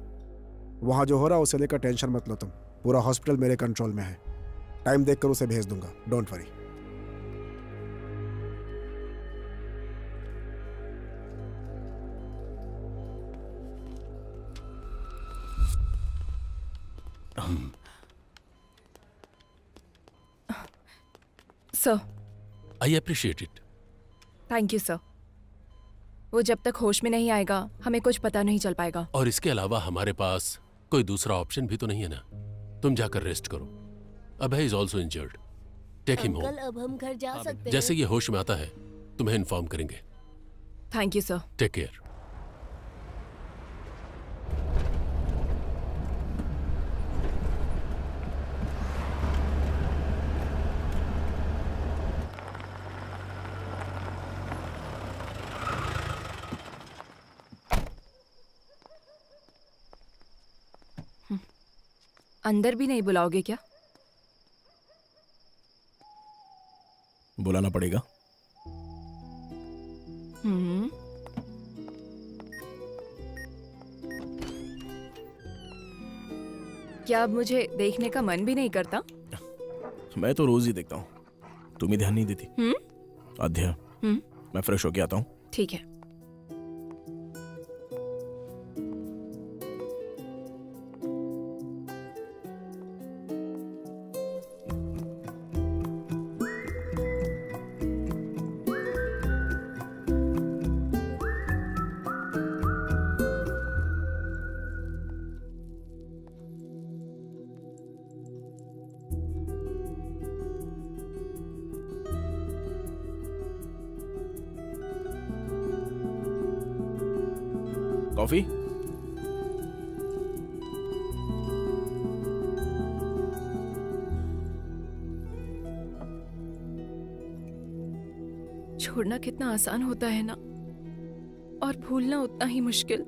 वहाँ जो हो रहा है उसे लेकर टेंशन मत लो तुम। पूरा हॉस्पिटल मेरे कंट्रोल में है। टाइम देखकर उसे भेज दूंगा, don't worry. Sir, I appreciate it. Thank you sir. वो जब तक होश में नहीं आएगा हमें कुछ पता नहीं चल पाएगा। और इसके अलावा हमारे पास कोई दूसरा ऑप्शन भी तो नहीं है ना। तुम जाकर रेस्ट करो। Abhay is also injured. Take him home. अब हम घर जा सकते हैं। जैसे ये होश में आता है तुम्हें इन्फॉर्म करेंगे। Thank you sir. Take care. अंदर भी नहीं बुलाओगे क्या? बुलाना पड़ेगा। क्या अब मुझे देखने का मन भी नहीं करता? मैं तो रोज ही देखता हूँ, तुम ही ध्यान नहीं देती। अध्या, मैं फ्रेश होके आता हूँ। ठीक है। कॉफी? छोड़ना कितना आसान होता है ना, और भूलना उतना ही मुश्किल।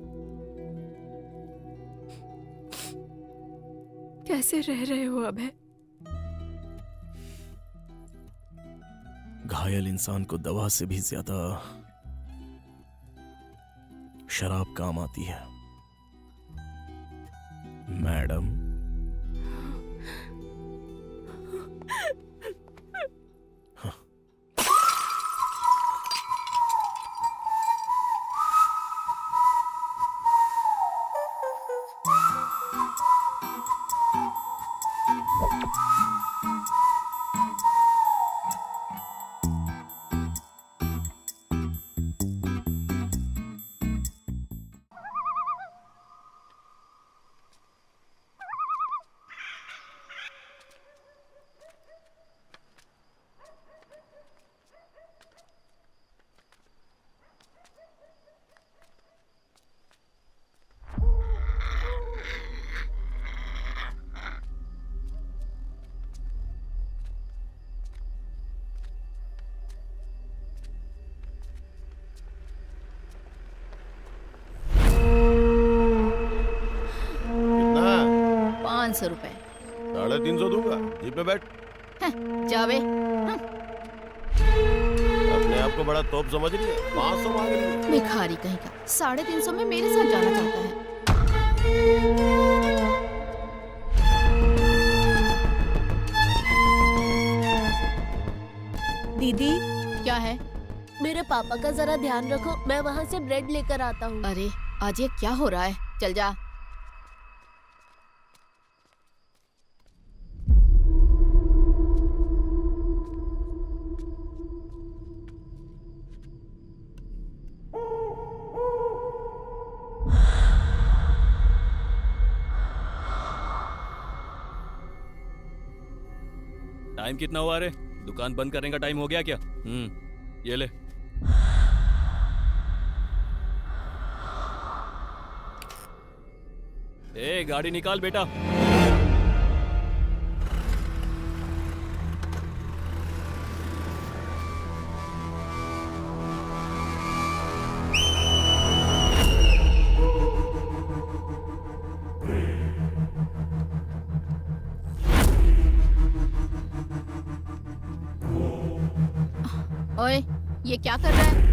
कैसे रह रहे हो अभय? घायल इंसान को दवा से भी ज्यादा शराब काम आती है मैडम। ₹500। 350 दूंगा। जीप में बैठ। जावे। अपने आप को बड़ा तोप समझ रही है। 500 मांग रही है। भिखारी कहीं का 350 में मेरे साथ जाना चाहता है। दीदी, क्या है? मेरे पापा का जरा ध्यान रखो, मैं वहाँ से ब्रेड लेकर आता हूँ। अरे आज ये क्या हो रहा है? चल जा। टाइम कितना हुआ रे? दुकान बंद करने का टाइम हो गया क्या? ये ले। ए गाड़ी निकाल बेटा। ओए, ये क्या कर रहा है?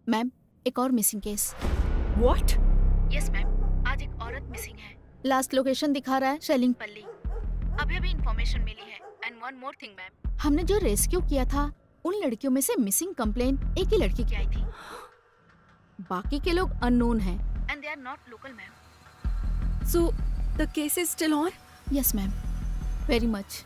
मैम, एक और missing case. What? Yes ma'am, आज एक औरत मिसिंग है। लास्ट लोकेशन दिखा रहा है शेलिंगपल्ली। अभी अभी इंफॉर्मेशन मिली है। And one more thing ma'am, हमने जो रेस्क्यू किया था उन लड़कियों में से मिसिंग कंप्लेन एक ही लड़की की आई थी। बाकी के लोग अननोन हैं and they are not local ma'am. So the case is still on? Yes ma'am, very much.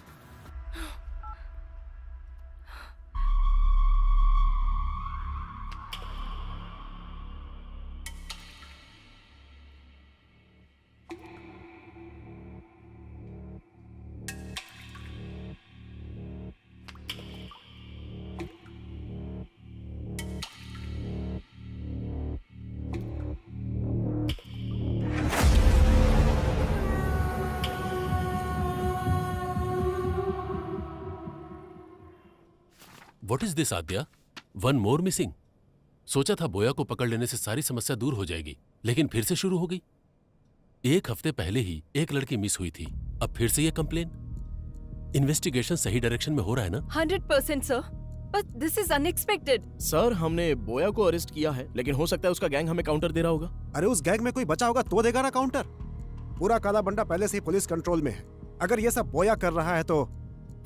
What is this, Aadya? One more missing? सोचा था बोया को पकड़ लेने से सारी समस्या दूर हो जाएगी, लेकिन फिर से शुरू हो गई। एक हफ्ते पहले ही एक लड़की मिस हुई थी, अब फिर से ये कंप्लेन। इन्वेस्टिगेशन सही डायरेक्शन में हो रहा है ना? 100% sir, but this is unexpected. Sir, हमने बोया को अरेस्ट किया है, लेकिन हो सकता है उसका गैंग हमें काउंटर दे रहा होगा। अरे उस गैंग में कोई बचा होगा तो देगा ना काउंटर। पूरा काला बंडा पहले से ही पुलिस कंट्रोल में है। अगर ये सब बोया कर रहा है तो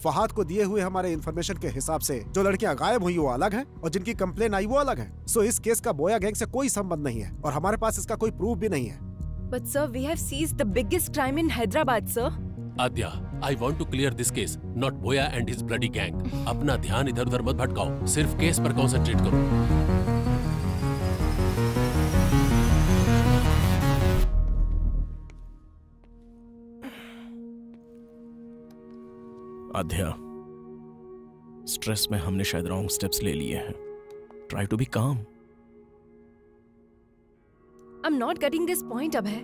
फहाद को दिए हुए हमारे इंफॉर्मेशन के हिसाब से जो लड़कियां गायब हुई वो अलग हैं और जिनकी कंप्लेन आई वो अलग है। सो इस केस का बोया गैंग से कोई संबंध नहीं है और हमारे पास इसका कोई प्रूफ भी नहीं है। But sir, we have seized the biggest crime in Hyderabad sir. Aadya, I want to clear this case, not Boya and his bloody gang. अपना ध्यान इधर उधर मत भटकाओ, सिर्फ केस पर कॉन्सेंट्रेट करो। आध्या, स्ट्रेस में हमने शायद रॉन्ग स्टेप्स ले लिए हैं। ट्राई टू बी काम। I am not getting this point. अब है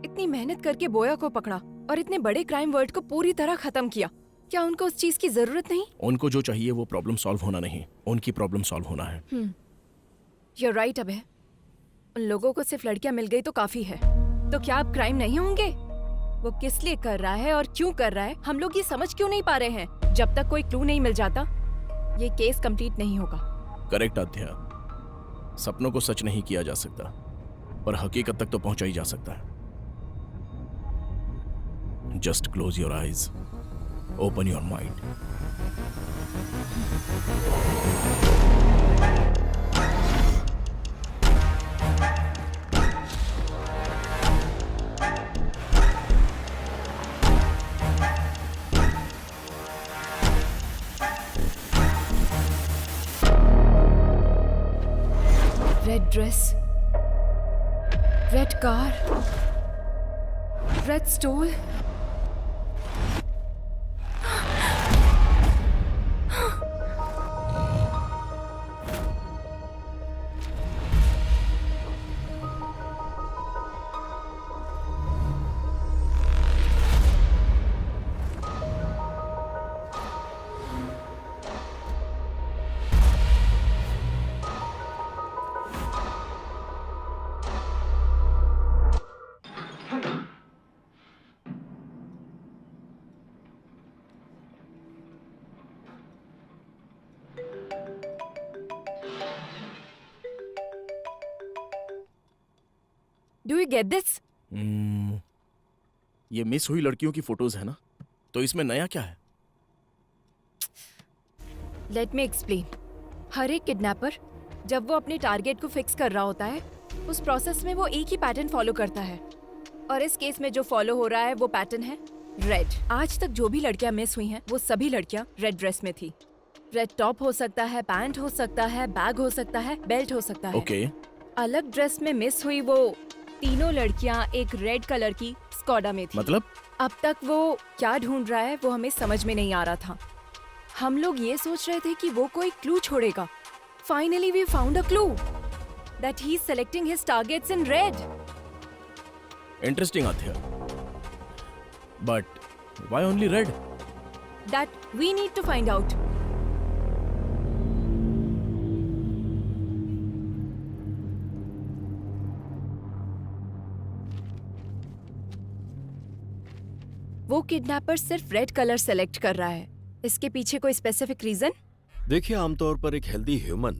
इतनी मेहनत करके बोया को पकड़ा और इतने बड़े क्राइम वर्ल्ड को पूरी तरह खत्म किया, क्या उनको उस चीज की जरूरत नहीं? उनको जो चाहिए वो प्रॉब्लम सॉल्व होना नहीं, उनकी प्रॉब्लम सॉल्व होना है। You're right अब है। उन लोगों को सिर्फ लड़कियां मिल गई तो काफी है। तो क्या अब क्राइम नहीं होंगे? वो किस लिए कर रहा है और क्यों कर रहा है, हम लोग ये समझ क्यों नहीं पा रहे हैं? जब तक कोई क्लू नहीं मिल जाता ये केस कंप्लीट नहीं होगा। करेक्ट आध्या, सपनों को सच नहीं किया जा सकता, पर हकीकत तक तो पहुंचा ही जा सकता है। Just close your eyes, open your mind. Red dress, red car, red stole. Do you get this? ये मिस हुई लड़कियों की फोटोज है ना, तो इसमें नया क्या है? Let me explain. हर एक किडनैपर जब वो अपने टारगेट को फिक्स कर रहा होता है, उस प्रोसेस में वो एक ही पैटर्न फॉलो करता है, और इस केस में जो फॉलो हो रहा है वो पैटर्न है रेड। आज तक जो भी लड़कियां मिस हुई हैं, वो सभी लड़कियां रेड ड्रेस में थी। रेड टॉप हो सकता है, पैंट हो सकता है, बैग हो सकता है, बेल्ट हो सकता है। ओके। अलग ड्रेस में मिस हुई वो तीनों लड़कियां एक रेड कलर की स्कॉडा में थी। मतलब? अब तक वो क्या ढूंढ रहा है वो हमें समझ में नहीं आ रहा था। हम लोग ये सोच रहे थे कि वो कोई क्लू छोड़ेगा। Finally we found a clue that he's selecting his targets in red. Interesting, Adhya. But why only red? That we need to find out. वो किडनैपर सिर्फ रेड कलर सेलेक्ट कर रहा है। इसके पीछे कोई स्पेसिफिक रीजन? देखिए, आमतौर पर एक हेल्दी ह्यूमन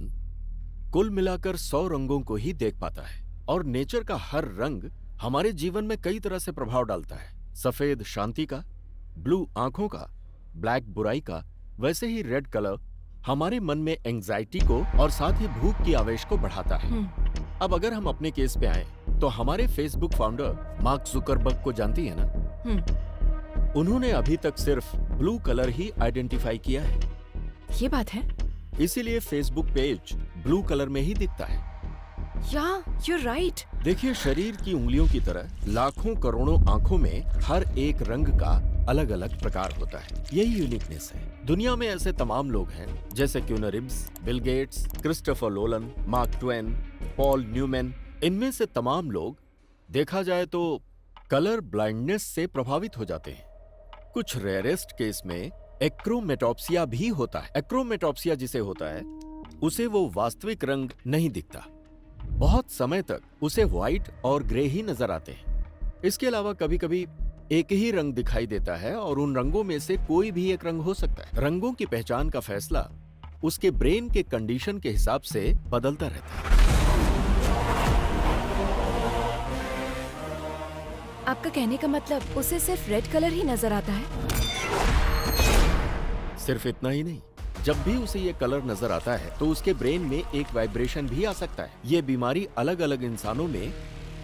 कुल मिलाकर 100 रंगों को ही देख पाता है, और नेचर का हर रंग हमारे जीवन में कई तरह से प्रभाव डालता है। सफेद शांति का, ब्लू आंखों का, ब्लैक बुराई का, वैसे ही रेड कलर हमारे मन में एंजाइटी को और साथ ही भूख की आवेश को बढ़ाता है। अब अगर हम अपने केस पे आए तो हमारे फेसबुक फाउंडर मार्क जुकरबर्ग को जानती है ना? उन्होंने अभी तक सिर्फ ब्लू कलर ही आइडेंटिफाई किया है। ये बात है, इसीलिए फेसबुक पेज ब्लू कलर में ही दिखता है। you're right. देखिए, शरीर की उंगलियों की तरह लाखों करोड़ों आंखों में हर एक रंग का अलग अलग प्रकार होता है। यही यूनिकनेस है। दुनिया में ऐसे तमाम लोग हैं जैसे Keanu Reeves, Bill Gates, Christopher Nolan, Mark Twain, Paul Newman. इनमें से तमाम लोग देखा जाए तो कलर ब्लाइंडनेस से प्रभावित हो जाते हैं। कुछ रेयरेस्ट केस में एक्रोमेटॉप्सिया भी होता है। एक्रोमेटॉप्सिया जिसे होता है उसे वो वास्तविक रंग नहीं दिखता। बहुत समय तक उसे व्हाइट और ग्रे ही नजर आते हैं। इसके अलावा कभी कभी एक ही रंग दिखाई देता है और उन रंगों में से कोई भी एक रंग हो सकता है। रंगों की पहचान का फैसला उसके ब्रेन के कंडीशन के हिसाब से बदलता रहता है। आपका कहने का मतलब उसे सिर्फ रेड कलर ही नजर आता है? सिर्फ इतना ही नहीं, जब भी उसे ये कलर नजर आता है तो उसके ब्रेन में एक वाइब्रेशन भी आ सकता है। ये बीमारी अलग अलग इंसानों में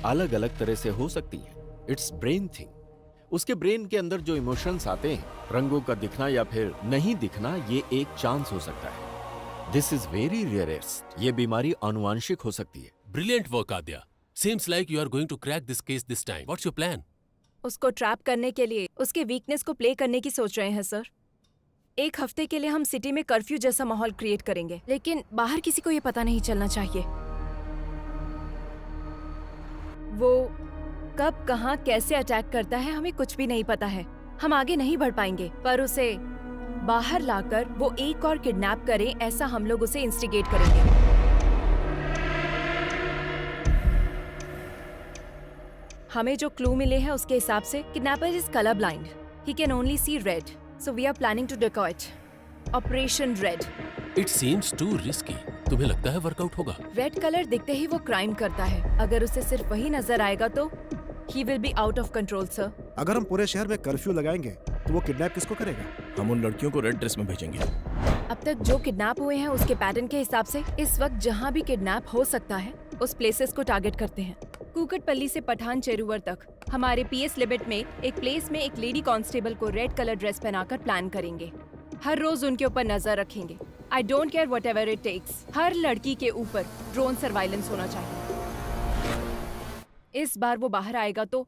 अलग अलग तरह से हो सकती है। It's brain thing. उसके ब्रेन के अंदर जो इमोशंस आते हैं, रंगों का दिखना या फिर नहीं दिखना, ये एक चांस हो सकता है। This is very rarest. ये बीमारी आनुवांशिक हो सकती है। Brilliant work, Adya. Seems like you are going to crack this case this time. What's your plan? उसको ट्रैप करने के लिए उसके वीकनेस को प्ले करने की सोच रहे हैं सर। एक हफ्ते के लिए हम सिटी में कर्फ्यू जैसा माहौल क्रिएट करेंगे, लेकिन बाहर किसी को ये पता नहीं चलना चाहिए। वो कब, कहाँ, कैसे अटैक करता है हमें कुछ भी नहीं पता है। हम आगे नहीं बढ़ पाएंगे, पर उसे बाहर लाकर वो एक और किडनैप करे, ऐसा हम लोग उसे इंस्टिगेट करेंगे। हमें जो क्लू मिले हैं उसके हिसाब से kidnapper is colour blind. He can only see red, so we are planning to decoy it. Operation red. It seems too risky. तुम्हें लगता है वर्कआउट होगा? रेड कलर दिखते ही वो क्राइम करता है। अगर उसे सिर्फ वही नजर आएगा तो he will be out of control, sir. अगर हम पूरे शहर में कर्फ्यू लगाएंगे तो वो किडनैप किसको करेगा? हम उन लड़कियों को रेड ड्रेस में भेजेंगे। अब तक जो किडनैप हुए हैं उसके पैटर्न के हिसाब से इस वक्त जहाँ भी किडनैप हो सकता है उस प्लेसेस को टारगेट करते हैं। कुकटपल्ली से पठान चेरुवर तक हमारे पीएस लिमिट में एक प्लेस में एक लेडी कांस्टेबल को रेड कलर ड्रेस पहनाकर प्लान करेंगे। हर रोज उनके ऊपर नजर रखेंगे। I don't care whatever it takes. हर लड़की के ऊपर ड्रोन सर्वाइलेंस होना चाहिए। इस बार वो बाहर आएगा तो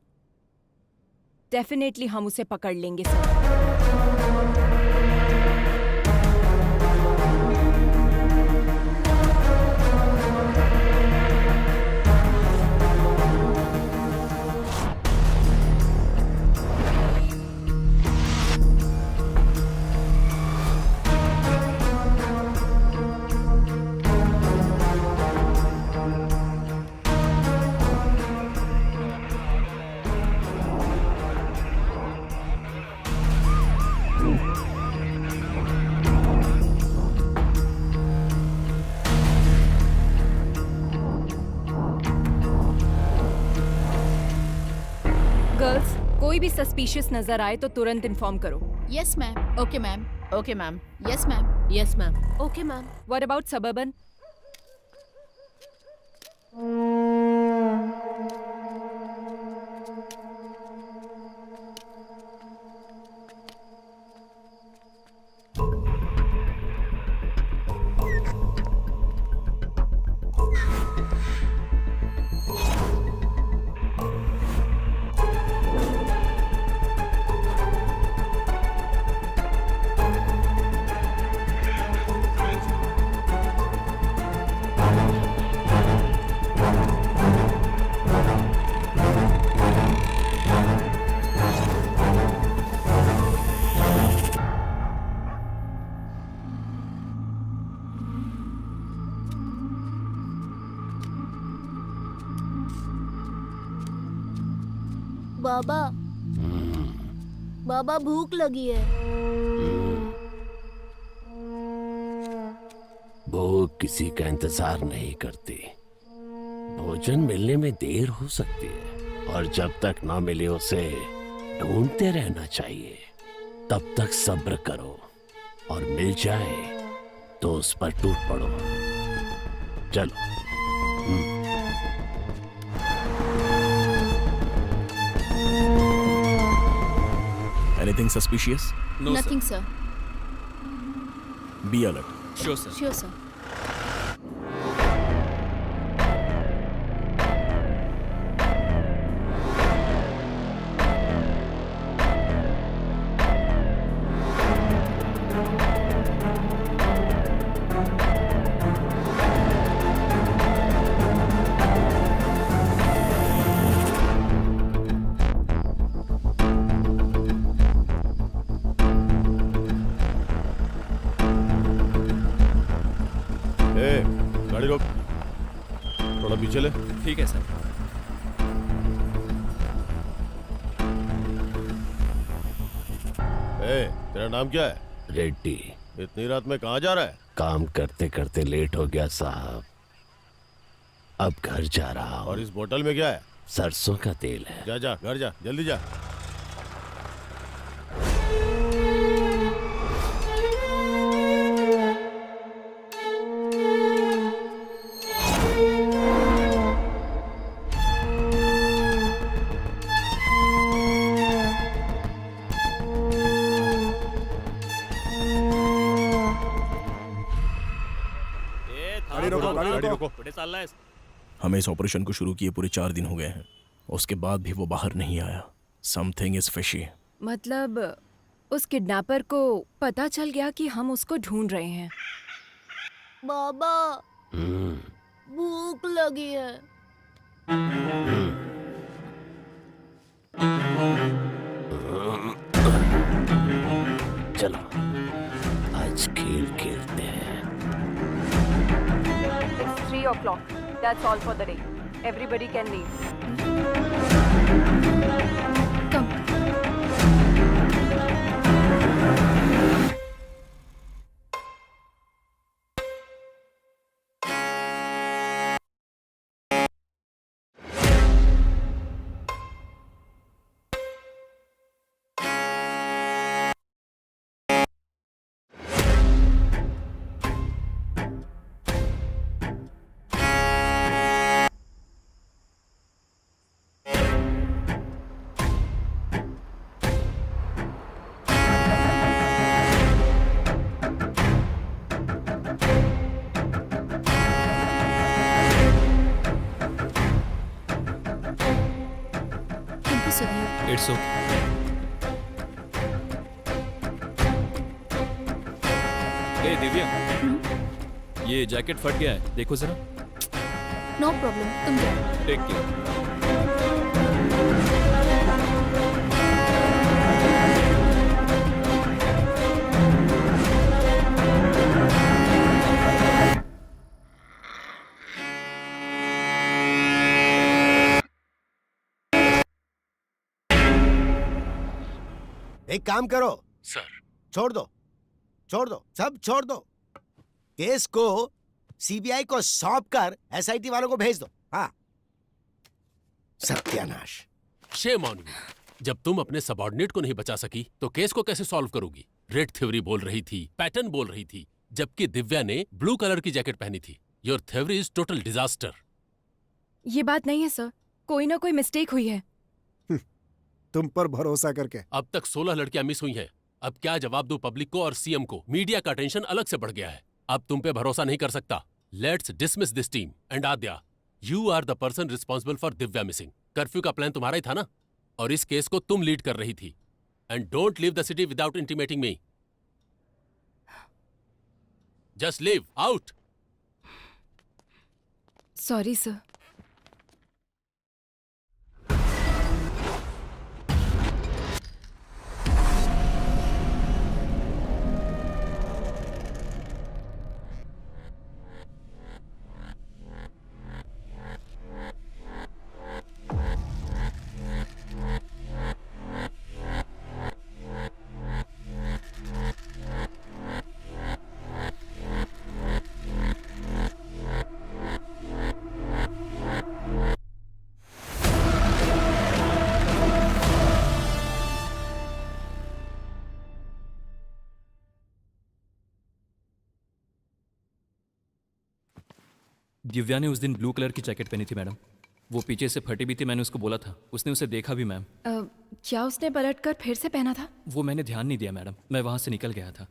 डेफिनेटली हम उसे पकड़ लेंगे सर। गर्ल्स, कोई भी सस्पिशियस नजर आए तो तुरंत इन्फॉर्म करो। Yes ma'am. Okay ma'am. Okay ma'am. Yes ma'am. Yes ma'am. Okay ma'am. What about suburban? बाबा बाबा भूख लगी है। भूख किसी का इंतजार नहीं करती। भोजन मिलने में देर हो सकती है और जब तक ना मिले उसे ढूंढते रहना चाहिए। तब तक सब्र करो और मिल जाए तो उस पर टूट पड़ो। चलो। Anything suspicious? No, Nothing, sir. Be alert. Sure, sir. Sure, sir. गाड़ी रोक, थोड़ा पीछे ले। ठीक है सर। तेरा नाम क्या है? रेड्डी। इतनी रात में कहाँ जा रहा है? काम करते करते लेट हो गया साहब, अब घर जा रहा हूँ। और इस बोतल में क्या है? सरसों का तेल है। जा जा, घर जा, जल्दी जा। हमें इस ऑपरेशन को शुरू किए पूरे 4 दिन हो गए हैं, उसके बाद भी वो बाहर नहीं आया। Something is fishy. मतलब उस किडनैपर को पता चल गया कि हम उसको ढूंढ रहे हैं। बाबा भूख लगी है। चलो आज खेल खेलते हैं। It's 3 o'clock. That's all for the day. Everybody can leave. Come. It's okay. ए दिव्या, ये जैकेट फट गया है, देखो जरा। नो प्रॉब्लम, तुम जाओ। Take care. एक काम करो सर। छोड़ दो, सब छोड़ दो। केस को सीबीआई को सौंप कर एसआईटी वालों को भेज दो। हाँ, सत्यानाश। Shame on you. जब तुम अपने सबऑर्डिनेट को नहीं बचा सकी तो केस को कैसे सॉल्व करोगी? रेड थ्योरी बोल रही थी, पैटर्न बोल रही थी, जबकि दिव्या ने ब्लू कलर की जैकेट पहनी थी। Your theory is total disaster. ये बात नहीं है सर, कोई ना कोई मिस्टेक हुई है। तुम पर भरोसा करके। अब तक 16 लड़कियां मिस हुई हैं। अब क्या जवाब दूं पब्लिक को और सीएम को? मीडिया का टेंशन अलग से बढ़ गया है। अब तुम पे भरोसा नहीं कर सकता। Let's dismiss this team and Aadya, you are the person responsible for Divya missing. Curfew का प्लान तुम्हारा ही था ना, और इस केस को तुम लीड कर रही थी। And don't leave the city without intimating me. Just leave out. Sorry sir. Divya ने उस दिन ब्लू कलर की जैकेट पहनी थी मैडम। वो पीछे से फटी भी थी, मैंने उसको बोला था, उसने उसे देखा भी मैम। क्या उसने पलटकर फिर से पहना था? वो मैंने ध्यान नहीं दिया मैडम, मैं वहां से निकल गया था।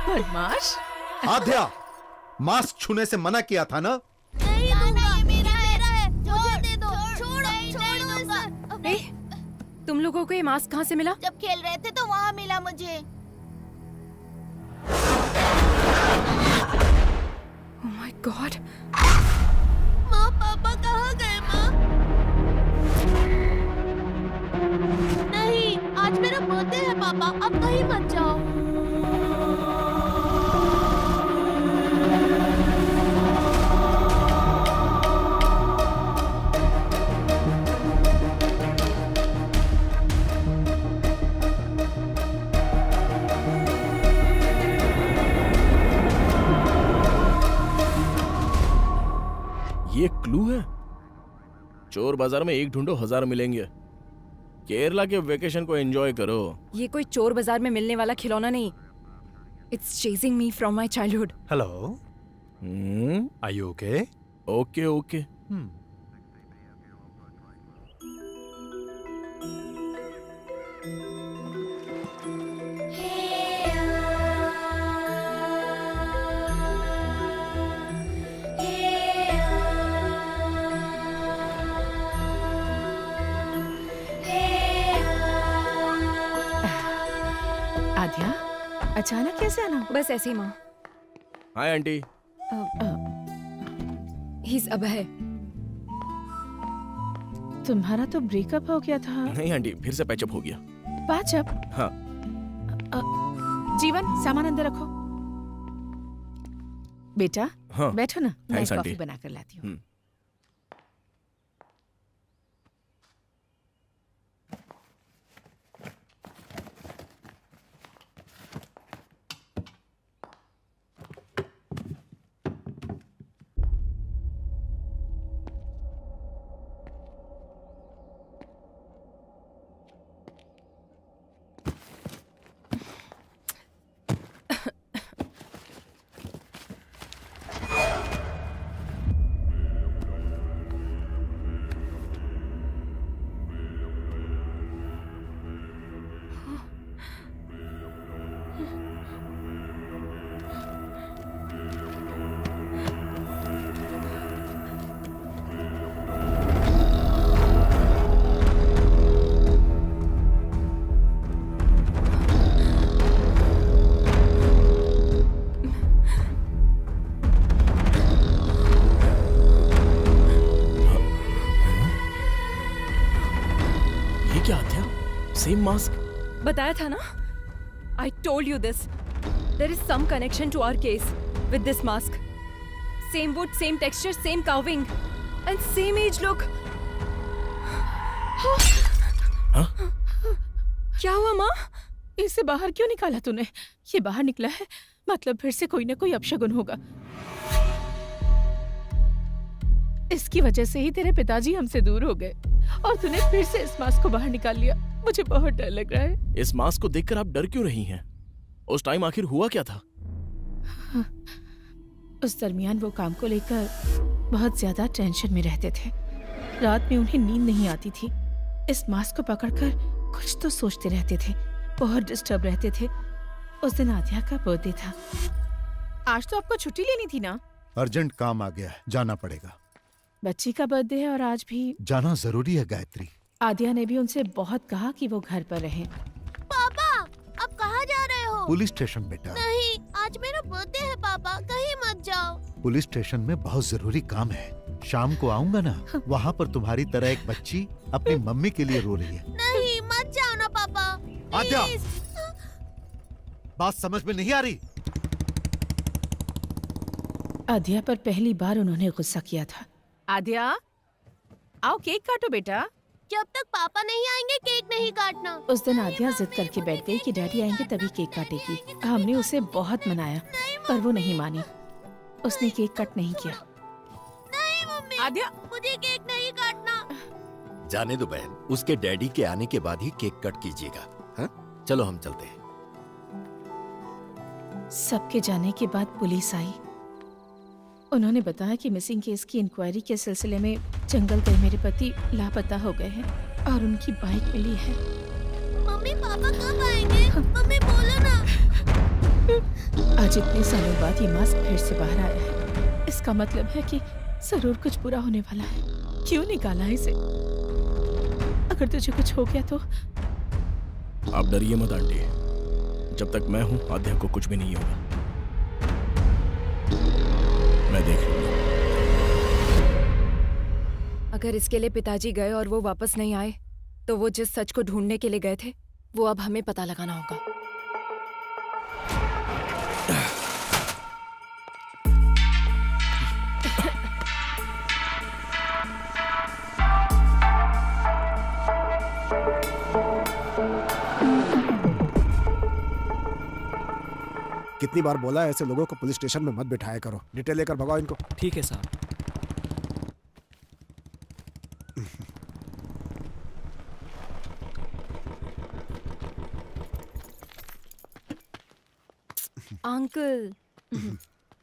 बदमाश। आद्या, मास्क छूने से मना किया था ना? नहीं दूंगा, ये मेरा है। मुझे दे दो। छोड़ दूंगा। तुम लोगों को ये मास्क कहाँ से मिला? जब खेल रहे थे तो वहाँ मिला मुझे। Oh my God! माँ, पापा कहाँ गए माँ? नहीं, आज मेरा बर्थडे है पापा, अब कहीं मत जाओ। ये क्लू है? चोर बाजार में एक ढूंढो 1000 मिलेंगे। केरला के वेकेशन को एंजॉय करो। ये कोई चोर बाजार में मिलने वाला खिलौना नहीं। It's chasing me from my childhood. Hello. Are you okay? Okay, okay. अचानक कैसे आना? बस ऐसे ही माँ। Hi aunty. ही अभय। तुम्हारा तो ब्रेकअप हो गया था। नहीं आंटी, फिर से पैचअप हो गया। पैचअप? हाँ। जीवन, सामान अंदर रखो। बेटा, हाँ। बैठो ना, मैं थैंक्स कॉफी आंटी। बना कर लाती हूँ। ये क्या आत्या? Same mask? बताया था ना, I told you this. There is some connection to our case with this mask. Same wood, same texture, same carving and same age look. क्या हुआ माँ? इसे बाहर क्यों निकाला तूने? ये बाहर निकला है मतलब फिर से कोई ना कोई अपशगुन होगा। इसकी वजह से ही तेरे पिताजी हमसे दूर हो गए और तूने फिर से इस मास्क को बाहर निकाल लिया। मुझे बहुत डर लग रहा है। इस मास्क को देखकर आप डर क्यों रही हैं? उस टाइम आखिर हुआ क्या था? उस दरमियान वो काम को लेकर बहुत ज्यादा टेंशन में रहते थे। रात में उन्हें नींद नहीं आती थी। इस मास्क को पकड़कर कुछ तो सोचते रहते थे, बहुत डिस्टर्ब रहते थे। उस दिन आद्या का बर्थडे था। आज तो आपको छुट्टी लेनी थी ना? अर्जेंट काम आ गया है, जाना पड़ेगा। बच्ची का बर्थडे है और आज भी जाना जरूरी है गायत्री। आद्या ने भी उनसे बहुत कहा कि वो घर पर रहें। पापा, अब कहाँ जा रहे हो? पुलिस स्टेशन बेटा। नहीं, आज मेरा बर्थडे है पापा, कहीं मत जाओ। पुलिस स्टेशन में बहुत जरूरी काम है। शाम को आऊंगा ना, वहाँ पर तुम्हारी तरह एक बच्ची अपनी मम्मी के लिए रो रही है। नहीं, मत जाओ ना पापा। आद्या, प्लीज। बात समझ में नहीं आ रही? आद्या पर पहली बार उन्होंने गुस्सा किया था। आद्या, आओ केक काटो बेटा। जब तक पापा नहीं आएंगे केक नहीं काटना। उस दिन आद्या जिद करके बैठ गई कि डैडी आएंगे तभी केक काटेगी। हमने उसे बहुत मनाया पर वो नहीं मानी। उसने केक कट नहीं किया। नहीं मम्मी, आद्या, मुझे केक नहीं काटना। जाने दो बहन, उसके डैडी के आने के बाद ही केक कट कीजिएगा। हाँ? चलो हम चलते हैं। सबके जाने के बाद पुलिस आई। उन्होंने बताया कि मिसिंग केस की इंक्वायरी के सिलसिले में जंगल गए मेरे पति लापता हो गए हैं और उनकी बाइक मिली है। मम्मी, पापा कब आएंगे? मम्मी बोलो ना। आज इतने सालों बाद ये मास्क फिर से बाहर आया है। इसका मतलब है कि जरूर कुछ बुरा होने वाला है। क्यों निकाला है इसे? अगर तुझे कुछ हो गया तो? आप डरिए मत आंटी, जब तक मैं हूँ आद्या को कुछ भी नहीं होगा। मैं देख लूंगा। अगर इसके लिए पिताजी गए और वो वापस नहीं आए तो वो जिस सच को ढूंढने के लिए गए थे वो अब हमें पता लगाना होगा। कितनी बार बोला है ऐसे लोगों को पुलिस स्टेशन में मत बिठाया करो। डिटेल लेकर भगाओ इनको। ठीक है साहब। अंकल।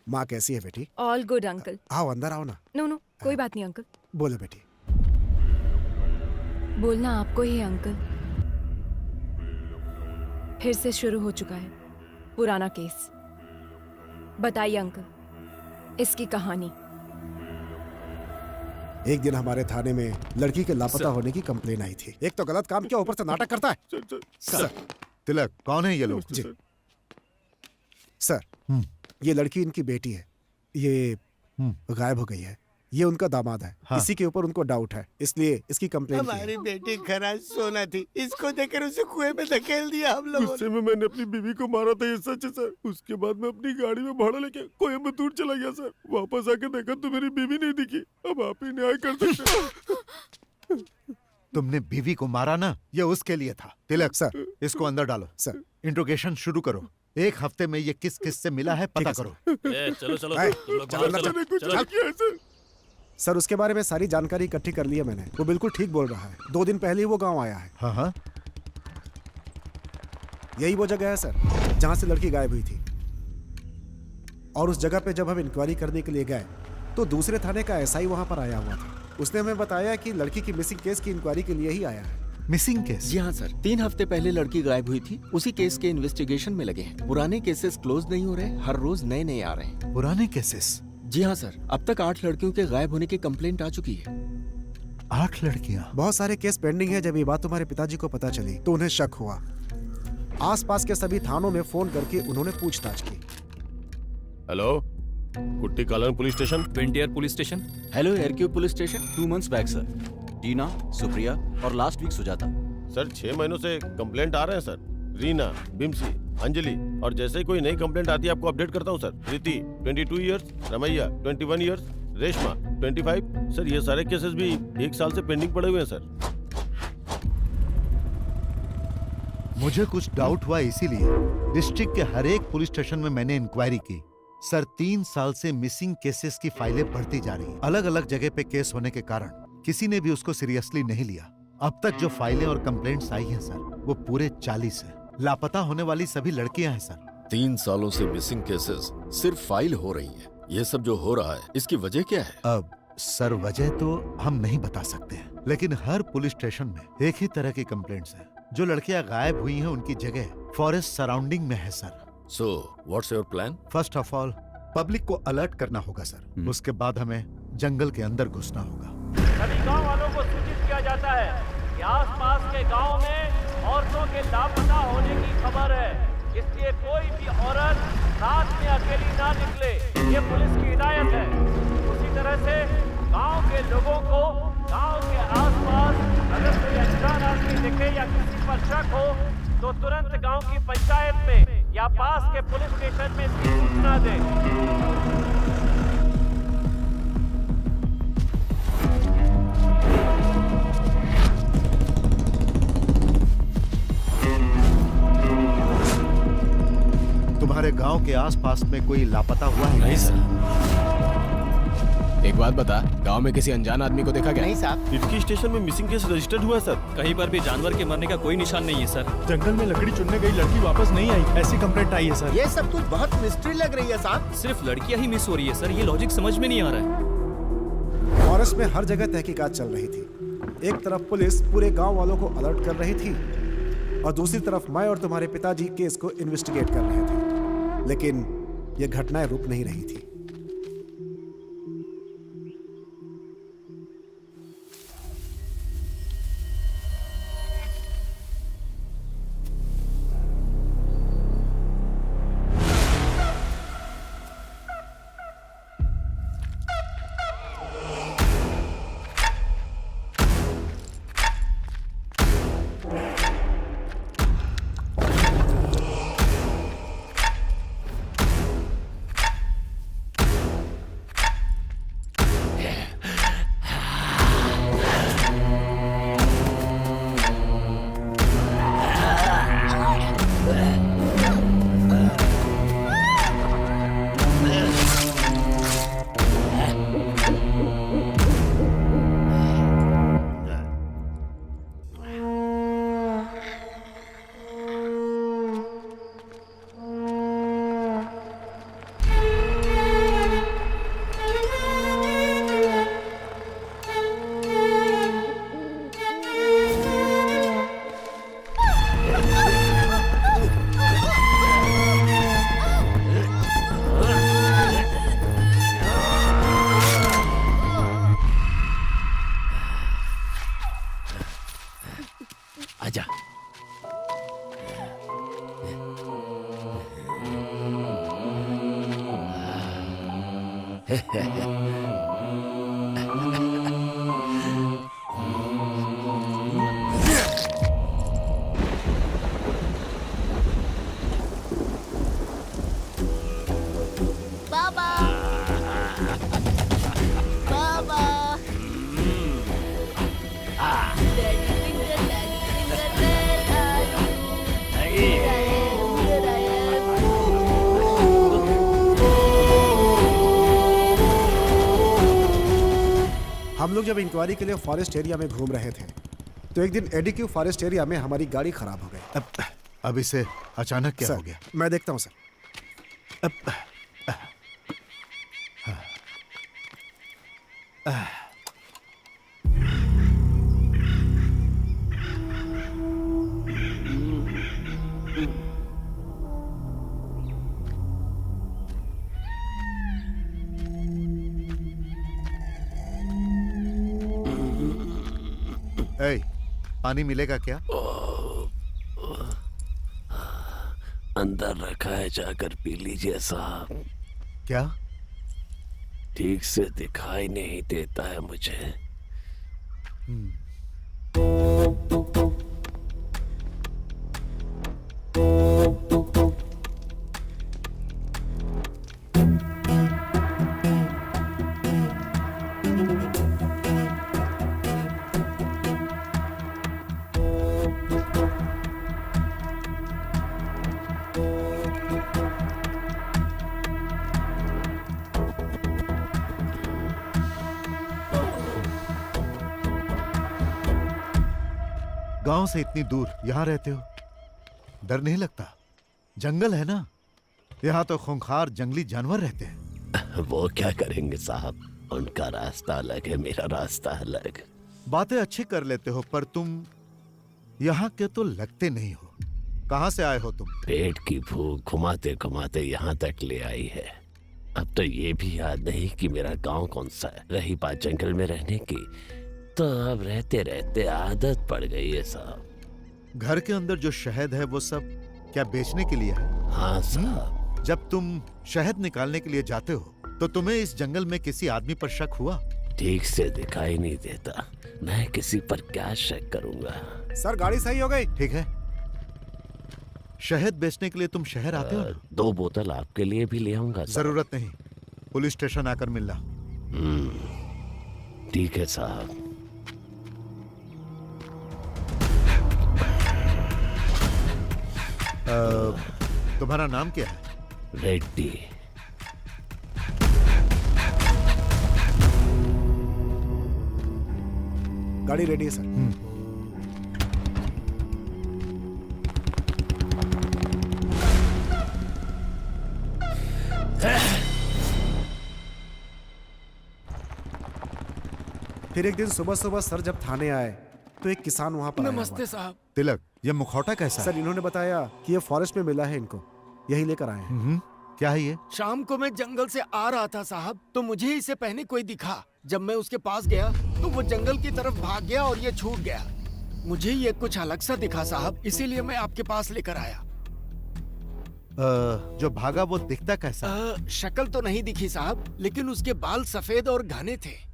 माँ कैसी है बेटी? All good uncle. आओ अंदर आओ ना। नो नो, कोई बात नहीं अंकल। बोलो बेटी। बोलना आपको ही है अंकल। फिर से शुरू हो चुका है पुराना केस। बताइए अंकल, इसकी कहानी। एक दिन हमारे थाने में लड़की के लापता होने की कंप्लेन आई थी। एक तो गलत काम किया, ऊपर से नाटक करता है। सर, तिलक, कौन है ये लोग? जी, सर, ये लड़की इनकी बेटी है, ये गायब हो गई है। ये उनका दामाद है। हाँ। इसी के ऊपर उनको डाउट है, इसलिए इसकी कंप्लेंट की है। हमारी बेटी खरा सोना थी, इसको देखकर उसे कुएं में धकेल दिया हम लोगों गुस्से में मैंने अपनी बीवी को मारा था, ये सच है सर। उसके बाद मैं अपनी गाड़ी में भाड़ा लेके कोयम्बतूर चला गया सर। वापस आके देखा तो मेरी बीवी नहीं दिखी। अब आप ही न्याय कर सकते। तुमने बीवी को मारा ना, ये उसके लिए था। तिलक सर, इसको अंदर डालो। सर, इंट्रोगेशन शुरू करो। एक हफ्ते में ये किस किस से मिला है पता करो। चलो चलो ए, तुम लोग चलो, बाहर चलो, चलो चलो। सर, उसके बारे में सारी जानकारी इकट्ठी कर ली है मैंने। वो बिल्कुल ठीक बोल रहा है। 2 दिन पहले ही वो गांव आया है। हाँ हाँ, यही वो जगह है सर, जहां से लड़की गायब हुई थी। और उस जगह पे जब हम इंक्वायरी करने के लिए गए तो दूसरे थाने का एसआई वहां पर आया हुआ था। उसने हमें बताया कि लड़की की मिसिंग केस की इंक्वायरी के लिए ही आया है। Missing case? जी हाँ सर, 3 हफ्ते पहले लड़की गायब हुई थी। उसी केस के इन्वेस्टिगेशन में लगे हैं। पुराने केसेस क्लोज नहीं हो रहे, हर रोज नए नए आ रहे हैं। पुराने केसेस? जी हाँ सर, अब तक 8 लड़कियों के गायब होने की कंप्लेंट आ चुकी है। 8 लड़कियां? बहुत सारे केस पेंडिंग है। जब ये बात तुम्हारे पिताजी को पता चली तो उन्हें शक हुआ। आसपास के सभी थानों में फोन करके उन्होंने पूछताछ की। हेलो, कुट्टी कालन पुलिस स्टेशन। ट्वेंटियर पुलिस स्टेशन। हेलो, एयरक्यू police station. 2 months back sir, Tina, Supriya और लास्ट वीक सुजाता। सर 6 महीनों से कंप्लेंट आ रहे हैं सर। रीना, बिम्सी, अंजलि, और जैसे ही कोई नई कंप्लेंट आती है आपको अपडेट करता हूँ sir. Preeti 22 years, Ramaiah 21 years, Reshma 25। Sir ये सारे केसेस भी 1 साल से पेंडिंग पड़े हुए हैं सर। मुझे कुछ डाउट हुआ, इसीलिए डिस्ट्रिक्ट के हर एक पुलिस स्टेशन में मैंने इंक्वायरी की। सर 3 साल से मिसिंग केसेस की फाइलें बढ़ती जा रही हैं। अलग अलग जगह पे केस होने के कारण किसी ने भी उसको सीरियसली नहीं लिया। अब तक जो फाइलें और कंप्लेंट्स आई हैं सर, वो पूरे 40 है। लापता होने वाली सभी लड़कियां हैं सर। 3 सालों से मिसिंग केसेस सिर्फ फाइल हो रही हैं। ये सब जो हो रहा है, इसकी वजह क्या है? अब सर वजह तो हम नहीं बता सकते हैं, लेकिन हर पुलिस स्टेशन में एक ही तरह की कंप्लेंट्स हैं। जो लड़कियां गायब हुई हैं उनकी जगह फॉरेस्ट सराउंडिंग में है sir. So what's your plan? First of all public को अलर्ट करना होगा सर। उसके बाद हमें जंगल के अंदर घुसना होगा। सभी गांव वालों को सूचित किया जाता है कि आसपास के गांव में औरतों के लापता होने की खबर है, इसलिए कोई भी औरत रात में अकेली ना निकले, ये पुलिस की हिदायत है। उसी तरह से गांव के लोगों को गांव के आसपास अगर कोई अनजान आदमी दिखे या किसी पर शक हो तो तुरंत गांव की पंचायत में या पास के पुलिस स्टेशन में इसकी सूचना दें। तुम्हारे गांव के आसपास में कोई लापता हुआ है? नहीं सर। एक बात बता, गांव में किसी अनजान आदमी को देखा क्या? नहीं साहब। इटकी स्टेशन में मिसिंग केस रजिस्टर्ड हुआ है सर। कहीं पर भी जानवर के मरने का कोई निशान नहीं है सर। जंगल में लकड़ी चुनने गई लड़की वापस नहीं आई, ऐसी कंप्लेंट आई है सर। ये सब कुछ बहुत मिस्ट्री लग रही है साहब। सिर्फ लड़कियां ही मिस हो रही है सर, ये लॉजिक समझ में नहीं आ रहा है। फॉरेस्ट में हर जगह तहकीकात चल रही थी। एक तरफ पुलिस पूरे गांव वालों को अलर्ट कर रही थी और दूसरी तरफ मैं और तुम्हारे पिताजी केस को इन्वेस्टिगेट कर रहे थे, लेकिन ये घटनाएं रुक नहीं रही थी। बाबा बाबा हम लोग जब इंक्वायरी के लिए फॉरेस्ट एरिया में घूम रहे थे तो एक दिन एडीक्यू फॉरेस्ट एरिया में हमारी गाड़ी खराब हो गई। अब इसे अचानक क्या हो गया? मैं देखता हूँ सर। ए, पानी मिलेगा क्या? अंदर रखा है, जाकर पी लीजिए साहब। क्या? ठीक से दिखाई नहीं देता है मुझे। गांव से इतनी दूर यहाँ रहते हो, डर नहीं लगता? जंगल है ना, यहाँ तो खूंखार जंगली जानवर रहते हैं। वो क्या करेंगे साहब, उनका रास्ता अलग है, मेरा रास्ता अलग। बातें अच्छी कर लेते हो पर तुम यहाँ के तो लगते नहीं हो। कहाँ से आए हो तुम? पेट की भूख घुमाते घुमाते यहाँ तक ले आई है। अब तो ये भी याद नहीं कि मेरा गांव कौन सा है। रही बात जंगल में रहने की, तो अब रहते रहते आदत पड़ गई है साहब। घर के अंदर जो शहद है वो सब क्या बेचने के लिए है? हाँ साहब। जब तुम शहद निकालने के लिए जाते हो तो तुम्हें इस जंगल में किसी आदमी पर शक हुआ? ठीक से दिखाई नहीं देता, मैं किसी पर क्या शक करूंगा। सर गाड़ी सही हो गई। ठीक है, शहद बेचने के लिए तुम शहर आते हो ना? 2 बोतल आपके लिए भी ले आऊंगा। जरूरत नहीं, पुलिस स्टेशन आकर मिलना। ठीक है साहब। तुम्हारा नाम क्या है? रेड्डी। गाड़ी रेडी है सर। फिर एक दिन सुबह सुबह सर जब थाने आए तो एक किसान वहाँ पर नमस्ते साहब। तिलक, ये मुखौटा कैसा सर? इन्होंने बताया कि ये फॉरेस्ट में मिला है इनको, यही लेकर आए हैं। क्या है ये? शाम को मैं जंगल से आ रहा था साहब, तो मुझे इसे पहने कोई दिखा। जब मैं उसके पास गया तो वो जंगल की तरफ भाग गया और ये छूट गया। मुझे ये कुछ अलग सा दिखा साहब, इसीलिए मैं आपके पास लेकर आया। जो भागा वो दिखता कैसा? शक्ल तो नहीं दिखी साहब, लेकिन उसके बाल सफेद और घने थे।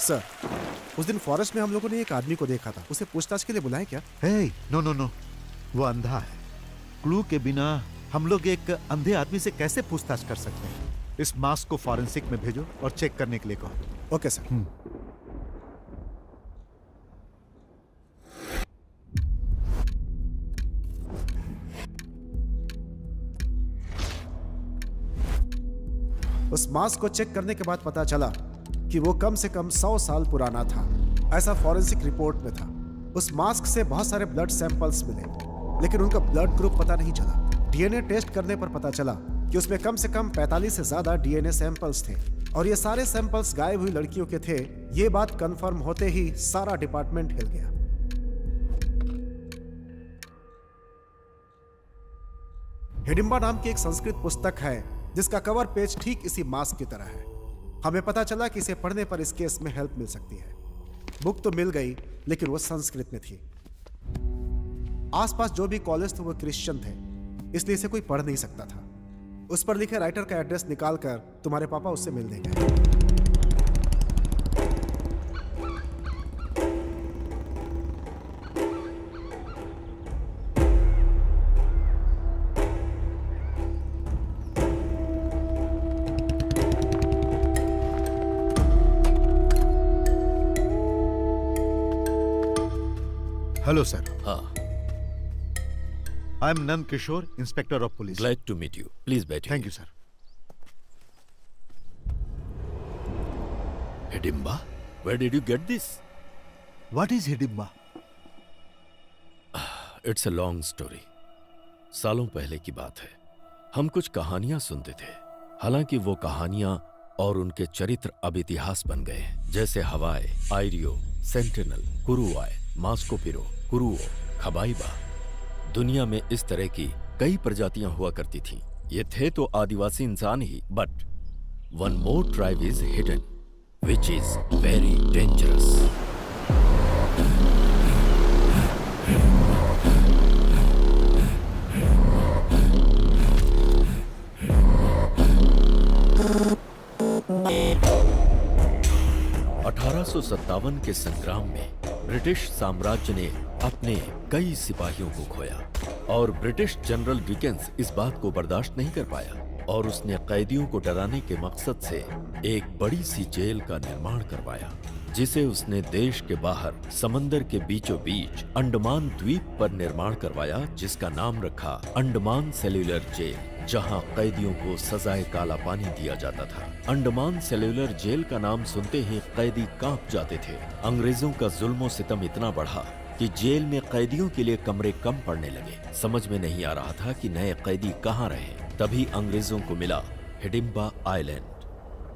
सर, उस दिन फॉरेस्ट में हम लोगों ने एक आदमी को देखा था, उसे पूछताछ के लिए बुलाएं क्या? नो, वो अंधा है। क्लू के बिना हम लोग एक अंधे आदमी से कैसे पूछताछ कर सकते हैं? इस मास्क को फॉरेंसिक में भेजो और चेक करने के लिए कहो। Okay sir. उस मास्क को चेक करने के बाद पता चला कि वो कम से कम 100 साल पुराना था, ऐसा फॉरेंसिक रिपोर्ट में था। उस मास्क से बहुत सारे ब्लड सैंपल्स मिले, लेकिन उनका ब्लड ग्रुप पता नहीं चला। डीएनए टेस्ट करने पर पता चला कि उसमें कम से कम 45 से ज्यादा डीएनए सैंपल्स थे और ये सारे सैंपल्स गायब हुई लड़कियों के थे। ये बात कंफर्म होते ही सारा डिपार्टमेंट हिल गया। हिडिंबा नाम की एक संस्कृत पुस्तक है जिसका कवर पेज ठीक इसी मास्क की तरह है। हमें पता चला कि इसे पढ़ने पर इस केस में हेल्प मिल सकती है। बुक तो मिल गई, लेकिन वो संस्कृत में थी। आसपास जो भी कॉलेज थे वो क्रिश्चियन थे, इसलिए इसे कोई पढ़ नहीं सकता था। उस पर लिखे राइटर का एड्रेस निकालकर तुम्हारे पापा उससे मिल देंगे। Hello sir. हाँ, I am Nand Kishore, inspector of police. Glad to meet you. Please बैठिए। Thank you sir. Hidimba, where did you get this? What is Hidimba? It's a long story. सालों पहले की बात है। हम कुछ कहानियां सुनते थे। हालांकि वो कहानियां और उनके चरित्र अब इतिहास बन गए हैं, जैसे हवाई, आयरियो, सेंटिनल, कुरुआय, मास्कोपिरो, कुरुओ, खबाइबा। दुनिया में इस तरह की कई प्रजातियां हुआ करती थीं। ये थे तो आदिवासी इंसान ही, but one more tribe is hidden, which is very dangerous. सत्तावन के संग्राम में ब्रिटिश साम्राज्य ने अपने कई सिपाहियों को खोया और ब्रिटिश जनरल डिकेंस इस बात को बर्दाश्त नहीं कर पाया और उसने कैदियों को डराने के मकसद से एक बड़ी सी जेल का निर्माण करवाया, जिसे उसने देश के बाहर समंदर के बीचों बीच अंडमान द्वीप पर निर्माण करवाया, जिसका नाम रखा अंडमान सेल्यूलर जेल, जहां कैदियों को सजाए काला पानी दिया जाता था। अंडमान सेल्यूलर जेल का नाम सुनते ही कैदी कांप जाते थे। अंग्रेजों का जुल्म सितम इतना बढ़ा कि जेल में कैदियों के लिए कमरे कम पड़ने लगे। समझ में नहीं आ रहा था कि नए कैदी कहाँ रहे। तभी अंग्रेजों को मिला हिडिंबा आइलैंड।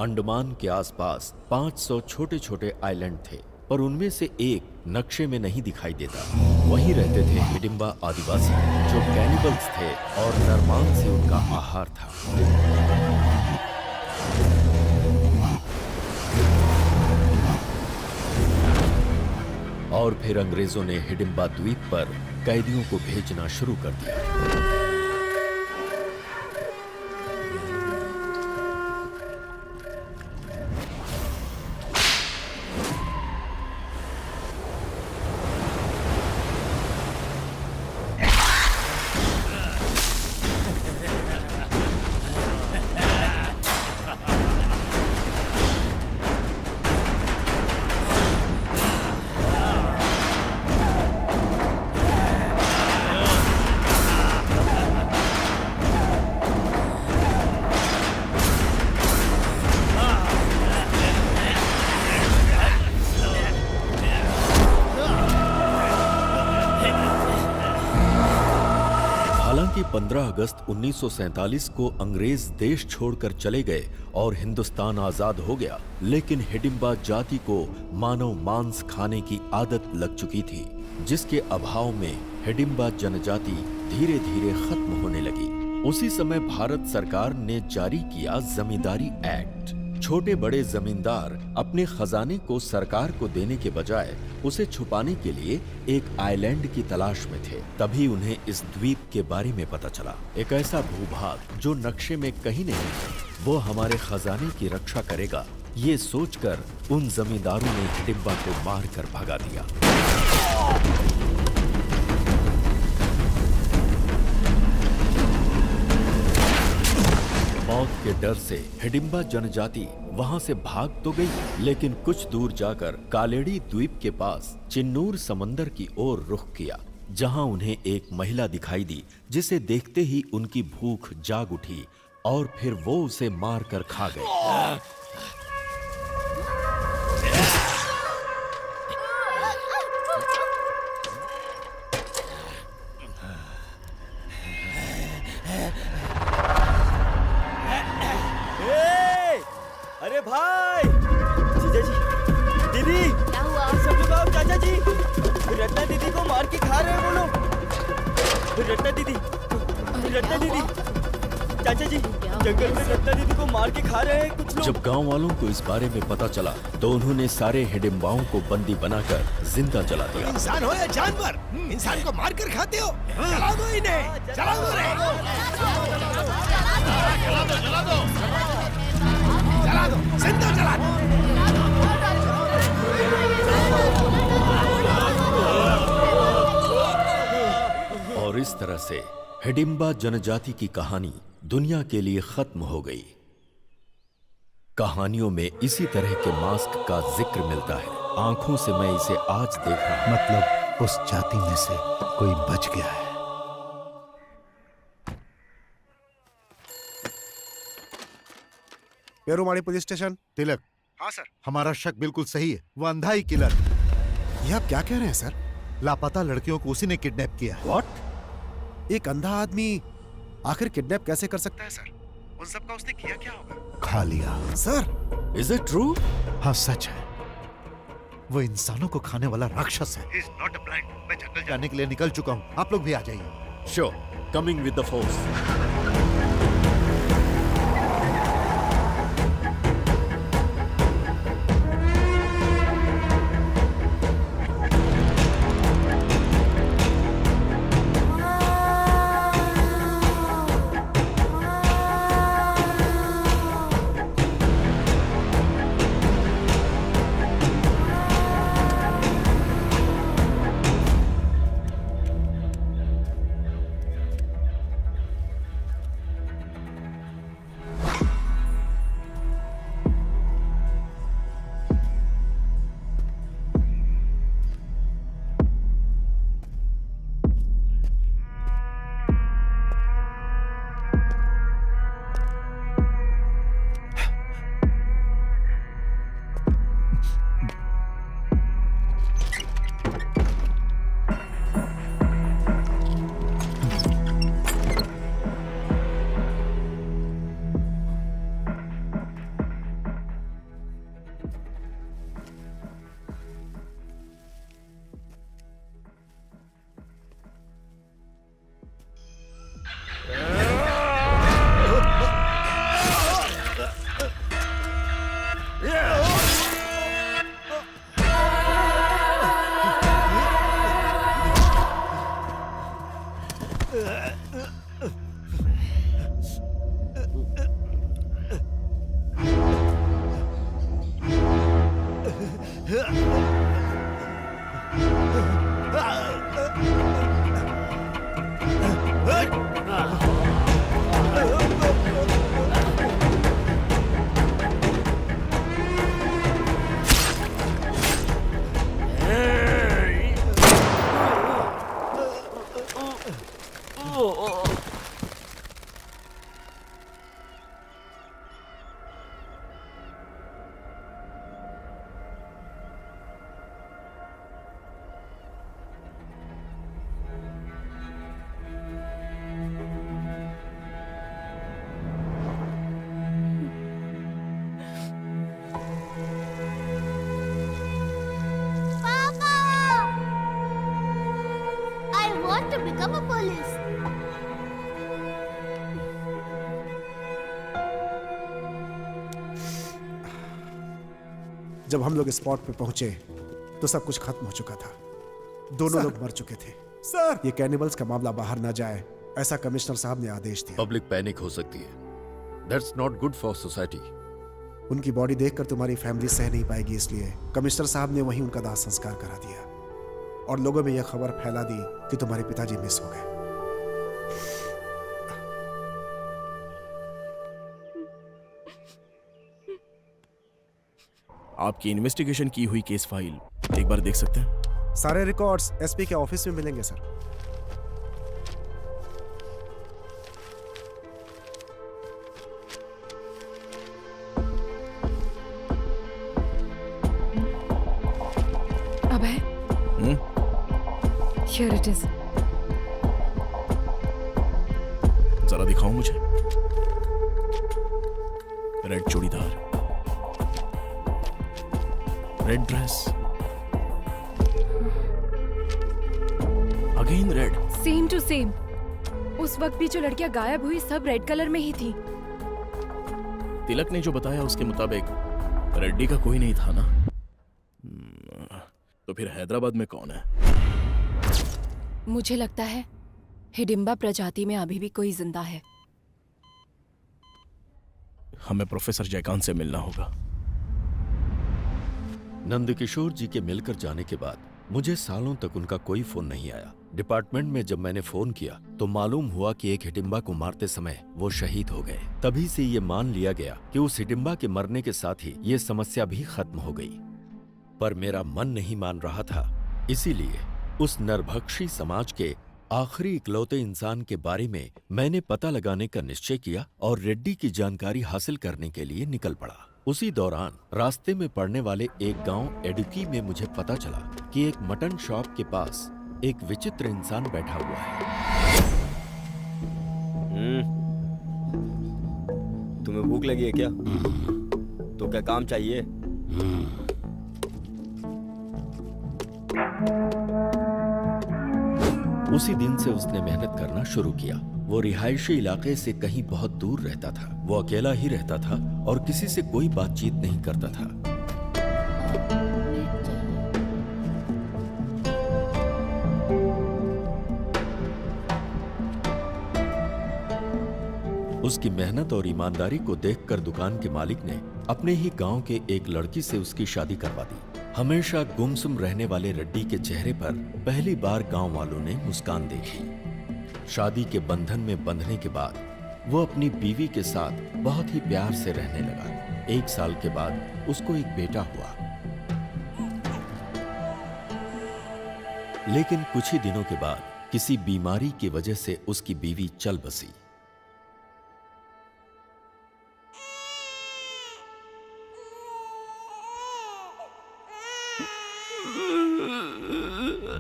अंडमान के आसपास 500 छोटे छोटे आइलैंड थे, पर उनमें से एक नक्शे में नहीं दिखाई देता। वहीं रहते थे हिडिंबा आदिवासी, जो कैनिबल्स थे और नरमांस से उनका आहार था। और फिर अंग्रेजों ने हिडिंबा द्वीप पर कैदियों को भेजना शुरू कर दिया। हालांकि 15 अगस्त 1947 को अंग्रेज देश छोड़कर चले गए और हिंदुस्तान आजाद हो गया, लेकिन हिडिंबा जाति को मानव मांस खाने की आदत लग चुकी थी, जिसके अभाव में हिडिंबा जनजाति धीरे धीरे खत्म होने लगी। उसी समय भारत सरकार ने जारी किया जमींदारी एक्ट। छोटे बड़े जमींदार अपने खजाने को सरकार को देने के बजाय उसे छुपाने के लिए एक आइलैंड की तलाश में थे। तभी उन्हें इस द्वीप के बारे में पता चला, एक ऐसा भूभाग जो नक्शे में कहीं नहीं है, वो हमारे खजाने की रक्षा करेगा। ये सोचकर उन जमींदारों ने हिडिंबा को मार कर भगा दिया। मौत के डर से हिडिंबा जनजाति वहां से भाग तो गई, लेकिन कुछ दूर जाकर कालेड़ी द्वीप के पास चिन्नूर समंदर की ओर रुख किया, जहां उन्हें एक महिला दिखाई दी, जिसे देखते ही उनकी भूख जाग उठी और फिर वो उसे मारकर खा गए। अरे भाई, जीजा जी, दीदी, क्या हुआ? सब लोग आओ, चाचा जी, रत्ना दीदी को मार के खा रहे हैं वो लोग। रत्ना दीदी, चाचा जी, जंगल में रत्ना दीदी को मार के खा रहे हैं कुछ लोग। जब गांव वालों को इस बारे में पता चला तो उन्होंने सारे हिडिंबाओं को बंदी बनाकर जिंदा जला दिया। इंसान हो या जानवर, इंसान को मार कर खाते हो। जला दो इन्हें, जला दो रे। जला दो, जिंदा जला दो। और इस तरह से हिडिंबा जनजाति की कहानी दुनिया के लिए खत्म हो गई। कहानियों में इसी तरह के मास्क का जिक्र मिलता है। आंखों से मैं इसे आज देख रहा हूं। मतलब उस जाति में से कोई बच गया है। पेरुमाड़ी पुलिस स्टेशन। तिलक। हाँ सर। हमारा शक बिल्कुल सही है, वो अंधा ही किलर। ये आप क्या कह रहे हैं सर? लापता लड़कियों को उसी ने किडनैप किया है। What? एक अंधा आदमी आखिर किडनैप कैसे कर सकता है सर? उन सब का उसने किया क्या होगा? खा लिया। Sir, is it true? हाँ सच है। वो इंसानों को खाने वाला राक्षस है। He is not a blind. मैं जंगल जाने के लिए निकल चुका हूँ, आप लोग भी आ जाइए। Sure, coming with the force. To become a police. जब हम लोग स्पॉट पे पहुंचे तो सब कुछ खत्म हो चुका था। दोनों लोग मर चुके थे। सर, ये कैनिबल्स का मामला बाहर ना जाए, ऐसा कमिश्नर साहब ने आदेश दिया। पब्लिक पैनिक हो सकती है। That's not good for society. उनकी बॉडी देखकर तुम्हारी फैमिली सह नहीं पाएगी, इसलिए कमिश्नर साहब ने वहीं उनका दाह संस्कार करा दिया और लोगों में यह खबर फैला दी कि तुम्हारे पिताजी मिस हो गए। आपकी इन्वेस्टिगेशन की हुई केस फाइल एक बार देख सकते हैं? सारे रिकॉर्ड्स एसपी के ऑफिस में मिलेंगे sir. Abhay, Here it is. जरा दिखाओ मुझे। Red churidar, red dress, again red. Same to same. उस वक्त भी जो लड़कियां गायब हुई सब रेड कलर में ही थी। तिलक ने जो बताया उसके मुताबिक रेड्डी का कोई नहीं था ना? तो फिर हैदराबाद में कौन है? मुझे लगता है हिडिंबा प्रजाति में अभी भी कोई जिंदा है। हमें प्रोफेसर जयकांत से मिलना होगा। नंदकिशोर जी के मिलकर जाने के बाद मुझे सालों तक उनका कोई फोन नहीं आया। डिपार्टमेंट में जब मैंने फोन किया तो मालूम हुआ कि एक हिडिंबा को मारते समय वो शहीद हो गए। तभी से ये मान लिया गया कि उस हिडिंबा के मरने के साथ ही ये समस्या भी खत्म हो गई। पर मेरा मन नहीं मान रहा था, इसीलिए उस नरभक्षी समाज के आखिरी इकलौते इंसान के बारे में मैंने पता लगाने का निश्चय किया और रेड्डी की जानकारी हासिल करने के लिए निकल पड़ा। उसी दौरान रास्ते में पड़ने वाले एक गांव एडुकी में मुझे पता चला कि एक मटन शॉप के पास एक विचित्र इंसान बैठा हुआ है। तुम्हें भूख लगी है क्या? तो क्या काम चाहिए? उसी दिन से उसने मेहनत करना शुरू किया। वो रिहायशी इलाके से कहीं बहुत दूर रहता था। वो अकेला ही रहता था और किसी से कोई बातचीत नहीं करता था। उसकी मेहनत और ईमानदारी को देखकर दुकान के मालिक ने अपने ही गांव के एक लड़की से उसकी शादी करवा दी। हमेशा गुमसुम रहने वाले रेड्डी के चेहरे पर पहली बार गांव वालों ने मुस्कान देखी। शादी के बंधन में बंधने के बाद वो अपनी बीवी के साथ बहुत ही प्यार से रहने लगा। 1 साल के बाद उसको एक बेटा हुआ। लेकिन कुछ ही दिनों के बाद किसी बीमारी की वजह से उसकी बीवी चल बसी।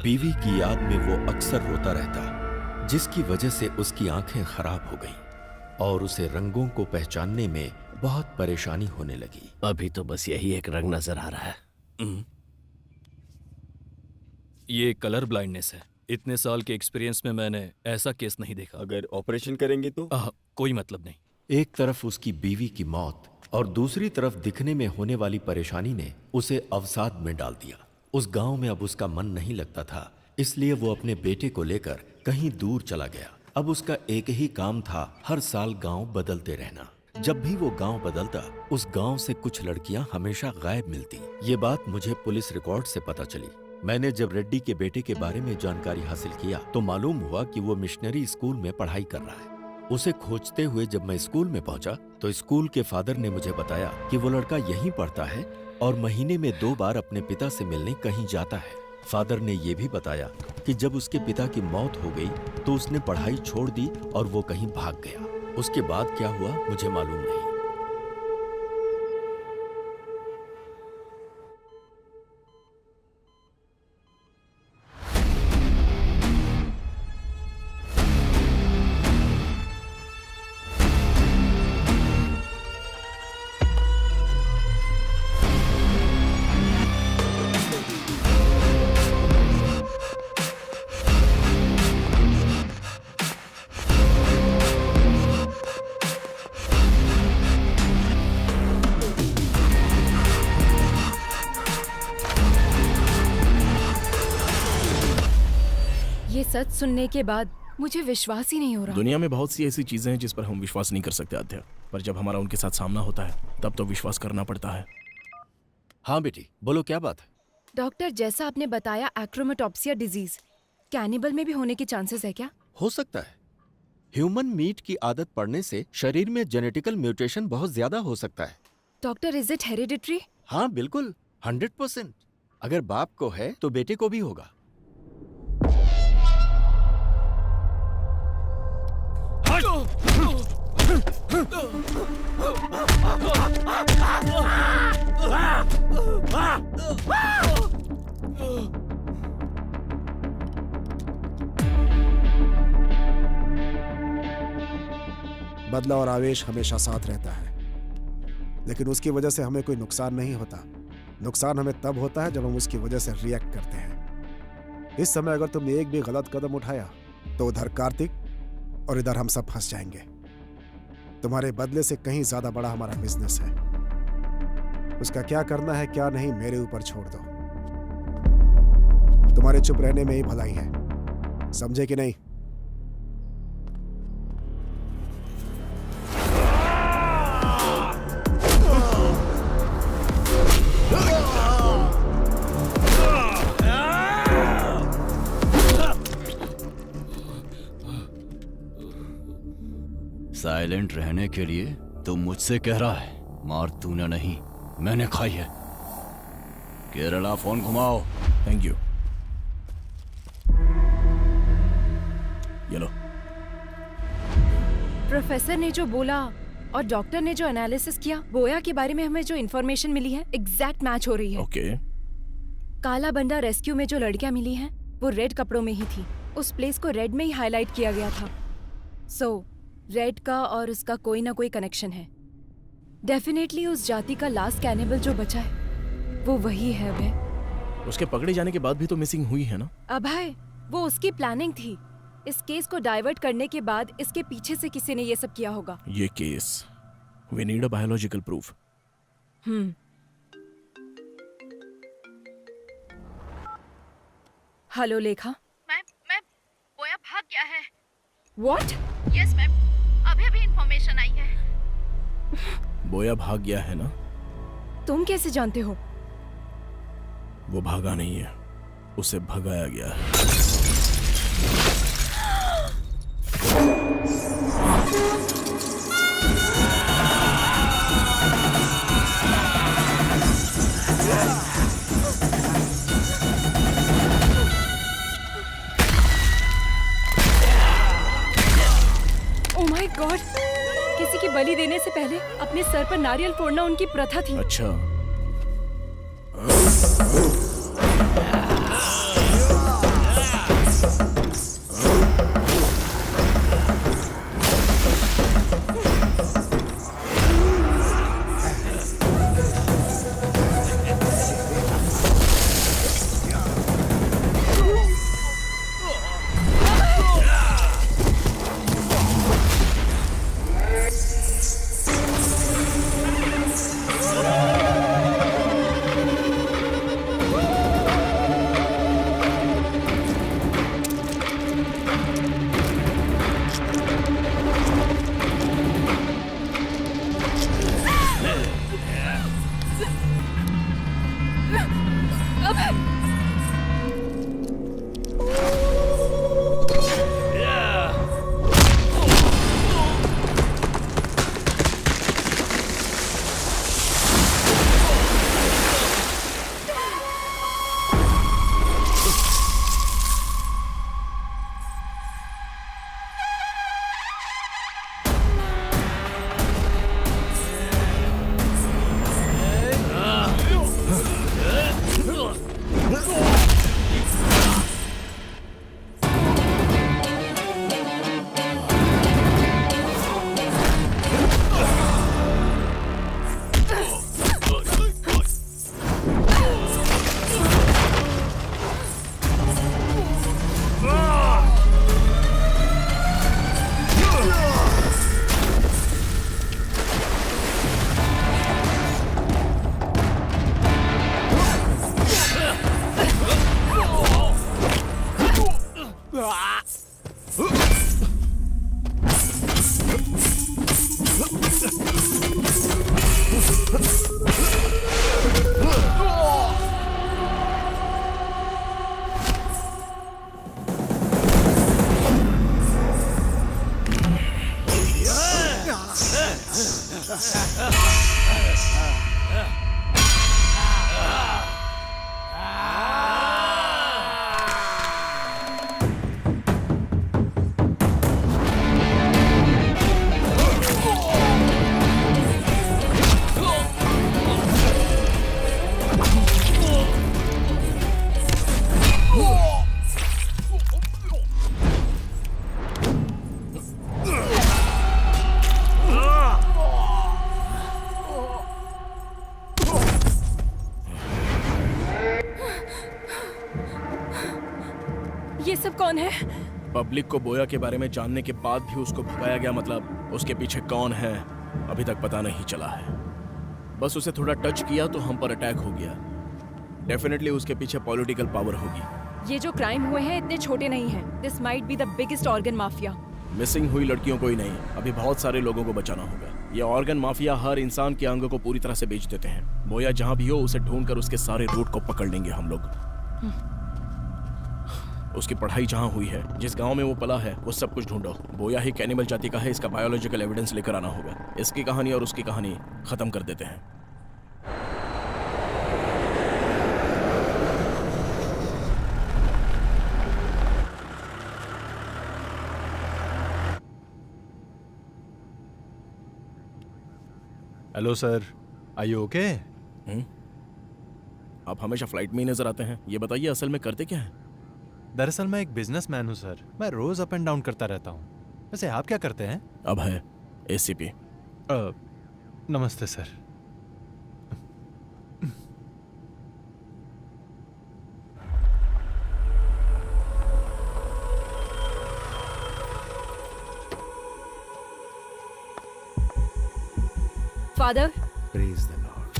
बीवी की याद में वो अक्सर रोता रहता, जिसकी वजह से उसकी आंखें खराब हो गईं और उसे रंगों को पहचानने में बहुत परेशानी होने लगी। अभी तो बस यही एक रंग नजर आ रहा है। ये कलर ब्लाइंडनेस है। इतने साल के एक्सपीरियंस में मैंने ऐसा केस नहीं देखा। अगर ऑपरेशन करेंगे तो? कोई मतलब नहीं। एक तरफ उसकी बीवी की मौत और दूसरी तरफ दिखने में होने वाली परेशानी ने उसे अवसाद में डाल दिया। उस गांव में अब उसका मन नहीं लगता था, इसलिए वो अपने बेटे को लेकर कहीं दूर चला गया। अब उसका एक ही काम था, हर साल गांव बदलते रहना। जब भी वो गांव बदलता, उस गांव से कुछ लड़कियां हमेशा गायब मिलती। ये बात मुझे पुलिस रिकॉर्ड से पता चली। मैंने जब रेड्डी के बेटे के बारे में जानकारी हासिल किया तो मालूम हुआ कि वो मिशनरी स्कूल में पढ़ाई कर रहा है। उसे खोजते हुए जब मैं स्कूल में पहुंचा तो स्कूल के फादर ने मुझे बताया कि वो लड़का यहीं पढ़ता है और महीने में 2 बार अपने पिता से मिलने कहीं जाता है। फादर ने ये भी बताया कि जब उसके पिता की मौत हो गई तो उसने पढ़ाई छोड़ दी और वो कहीं भाग गया। उसके बाद क्या हुआ मुझे मालूम नहीं। सच सुनने के बाद मुझे विश्वास ही नहीं हो रहा। दुनिया में बहुत सी ऐसी चीजें हैं जिस पर हम विश्वास नहीं कर सकते आध्या, पर जब हमारा उनके साथ सामना होता है तब तो विश्वास करना पड़ता है। हाँ बेटी, बोलो क्या बात है? डॉक्टर, जैसा आपने बताया एक्रोमेटोप्सिया डिजीज कैनिबल में भी होने के चांसेस है क्या? हो सकता है। ह्यूमन मीट की आदत पड़ने से शरीर में जेनेटिकल म्यूटेशन बहुत ज्यादा हो सकता है। Doctor, is it hereditary? हाँ बिल्कुल, 100%। अगर बाप को है तो बेटे को भी होगा। बदला और आवेश हमेशा साथ रहता है, लेकिन उसकी वजह से हमें कोई नुकसान नहीं होता। नुकसान हमें तब होता है जब हम उसकी वजह से रिएक्ट करते हैं। इस समय अगर तुमने एक भी गलत कदम उठाया तो उधर कार्तिक और इधर हम सब फंस जाएंगे। तुम्हारे बदले से कहीं ज्यादा बड़ा हमारा बिजनेस है। उसका क्या करना है क्या नहीं मेरे ऊपर छोड़ दो। तुम्हारे चुप रहने में ही भलाई है, समझे कि नहीं? साइलेंट रहने के लिए तुम मुझसे कह रहा है, मार तूने नहीं मैंने खाई है। केरला फोन घुमाओ। Thank you. ये लो। प्रोफेसर ने जो बोला और डॉक्टर ने जो एनालिसिस किया, बोया के बारे में हमें जो इन्फॉर्मेशन मिली है एग्जैक्ट मैच हो रही है। ओके। काला बंडा रेस्क्यू में जो लड़कियां मिली हैं वो रेड कपड़ों में ही थी। उस प्लेस को रेड में ही हाईलाइट किया गया था। सो रेड का और उसका कोई ना कोई कनेक्शन है। डेफिनेटली उस जाति का लास्ट कैनिबल जो बचा है वो वही है अभय। उसके पकड़े जाने के बाद भी तो मिसिंग हुई है ना? अभय, वो उसकी प्लानिंग थी। इस केस को डाइवर्ट करने के बाद इसके पीछे से किसी ने ये सब किया होगा। ये case, we need a biological proof. Hello Lekha. Ma'am बोया भाग गया है। व्हाट? यस मैम, अभी अभी इंफॉर्मेशन आई है। बोया भाग गया है ना? तुम कैसे जानते हो? वो भागा नहीं है, उसे भगाया गया है। ओह माय गॉड! किसी की बलि देने से पहले अपने सर पर नारियल फोड़ना उनकी प्रथा थी। अच्छा। ये सब कौन है? पब्लिक को बोया के बारे में जानने के बाद भी उसको भगाया गया, मतलब उसके पीछे कौन है अभी तक पता नहीं चला है। बस उसे थोड़ा टच किया तो हम पर अटैक हो गया। डेफिनेटली उसके पीछे पॉलिटिकल पावर होगी। ये जो क्राइम हुए हैं इतने छोटे नहीं हैं। This might be the biggest organ mafia. Missing हुई लड़कियों को ही नहीं, अभी बहुत सारे लोगों को बचाना होगा। ये ऑर्गन माफिया हर इंसान के अंग को पूरी तरह से बेच देते हैं। बोया जहां भी हो उसे ढूंढकर उसके सारे रूट को पकड़ लेंगे हम लोग। उसकी पढ़ाई जहां हुई है, जिस गांव में वो पला है, वो सब कुछ ढूंढो। बोया ही कैनिबल जाति का है, इसका बायोलॉजिकल एविडेंस लेकर आना होगा। इसकी कहानी और उसकी कहानी खत्म कर देते हैं। Hello sir, are you okay? आप हमेशा फ्लाइट में ही नजर आते हैं, ये बताइए असल में करते क्या हैं? दरअसल मैं एक बिजनेसमैन हूँ सर, मैं रोज अप एंड डाउन करता रहता हूँ। वैसे आप क्या करते हैं? अब है एसीपी। नमस्ते सर। Father, praise the lord.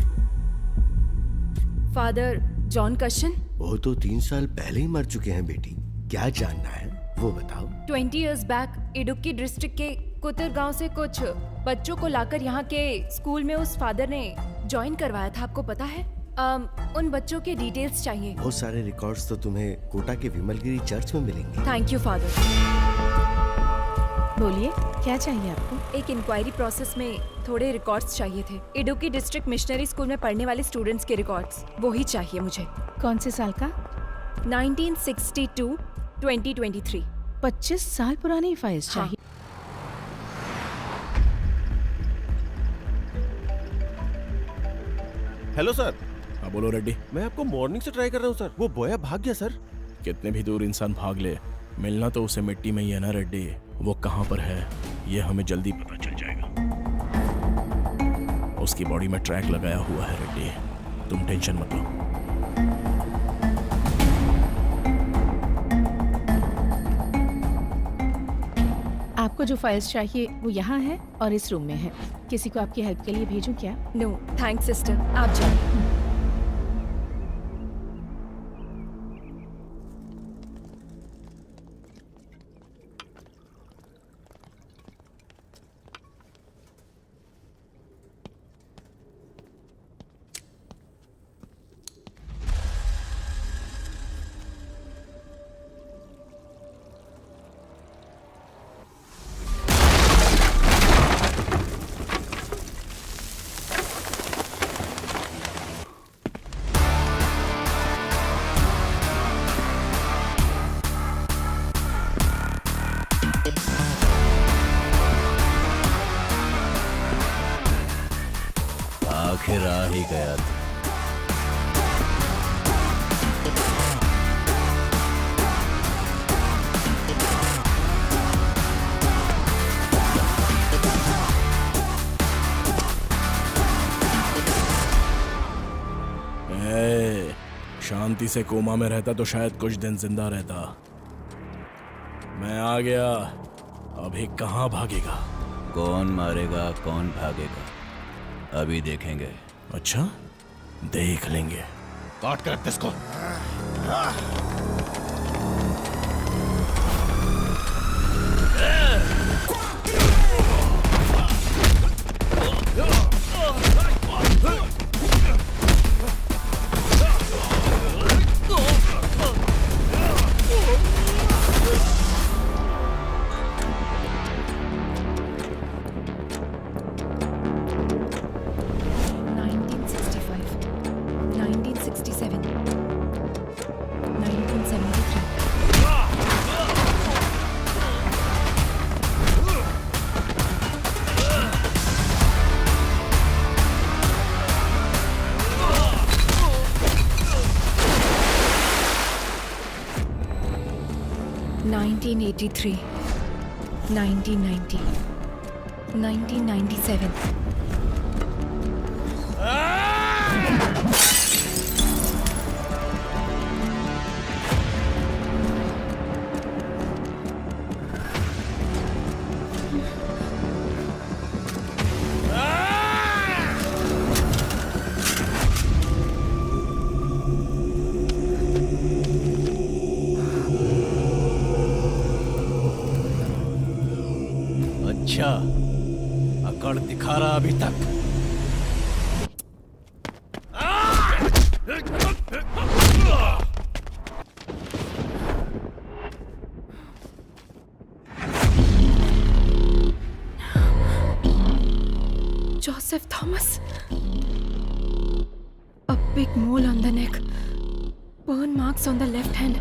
Father John कशन। वो तो 3 साल पहले ही मर चुके हैं बेटी। क्या जानना है वो बताओ। 20 years बैक इडुक्की डिस्ट्रिक्ट के कुतर गांव से कुछ बच्चों को लाकर यहाँ के स्कूल में उस फादर ने ज्वाइन करवाया था, आपको पता है? उन बच्चों के डिटेल्स चाहिए। बहुत सारे रिकॉर्ड्स तो तुम्हें कोटा के विमलगिरी चर्च में मिलेंगे। Thank you father. बोलिए, क्या चाहिए आपको? एक इंक्वायरी प्रोसेस में थोड़े रिकॉर्ड्स चाहिए थे। इडुक्की डिस्ट्रिक्ट मिशनरी स्कूल में पढ़ने वाले स्टूडेंट्स के रिकॉर्ड्स, वो ही चाहिए मुझे। कौन से साल का? 1962 2023। 25 साल पुरानी फाइल्स चाहिए। Hello sir. हाँ बोलो रेड्डी। मैं आपको मॉर्निंग से ट्राई कर रहा हूँ सर, वो बोया भाग गया सर। कितने भी दूर इंसान भाग ले, मिलना तो उसे मिट्टी में ही है ना रेड्डी। वो कहाँ पर है ये हमें जल्दी पता चल जाएगा। उसकी बॉडी में ट्रैक लगाया हुआ है रेड्डी, तुम टेंशन मत लो। आपको जो फाइल्स चाहिए वो यहाँ है और इस रूम में है। किसी को आपकी हेल्प के लिए भेजूं क्या? नो थैंक्स सिस्टर, आप जाओ। आखिर आ ही गया था। शांति से कोमा में रहता तो शायद कुछ दिन जिंदा रहता। मैं आ गया, अभी कहाँ भागेगा? कौन मारेगा कौन भागेगा अभी देखेंगे। अच्छा, देख लेंगे। काट कर रख इसको। (1983) 1990 1997 1997 अच्छा, अकड़ दिखा रहा अभी तक। Joseph Thomas. A big mole on the neck. Burn marks on the left hand.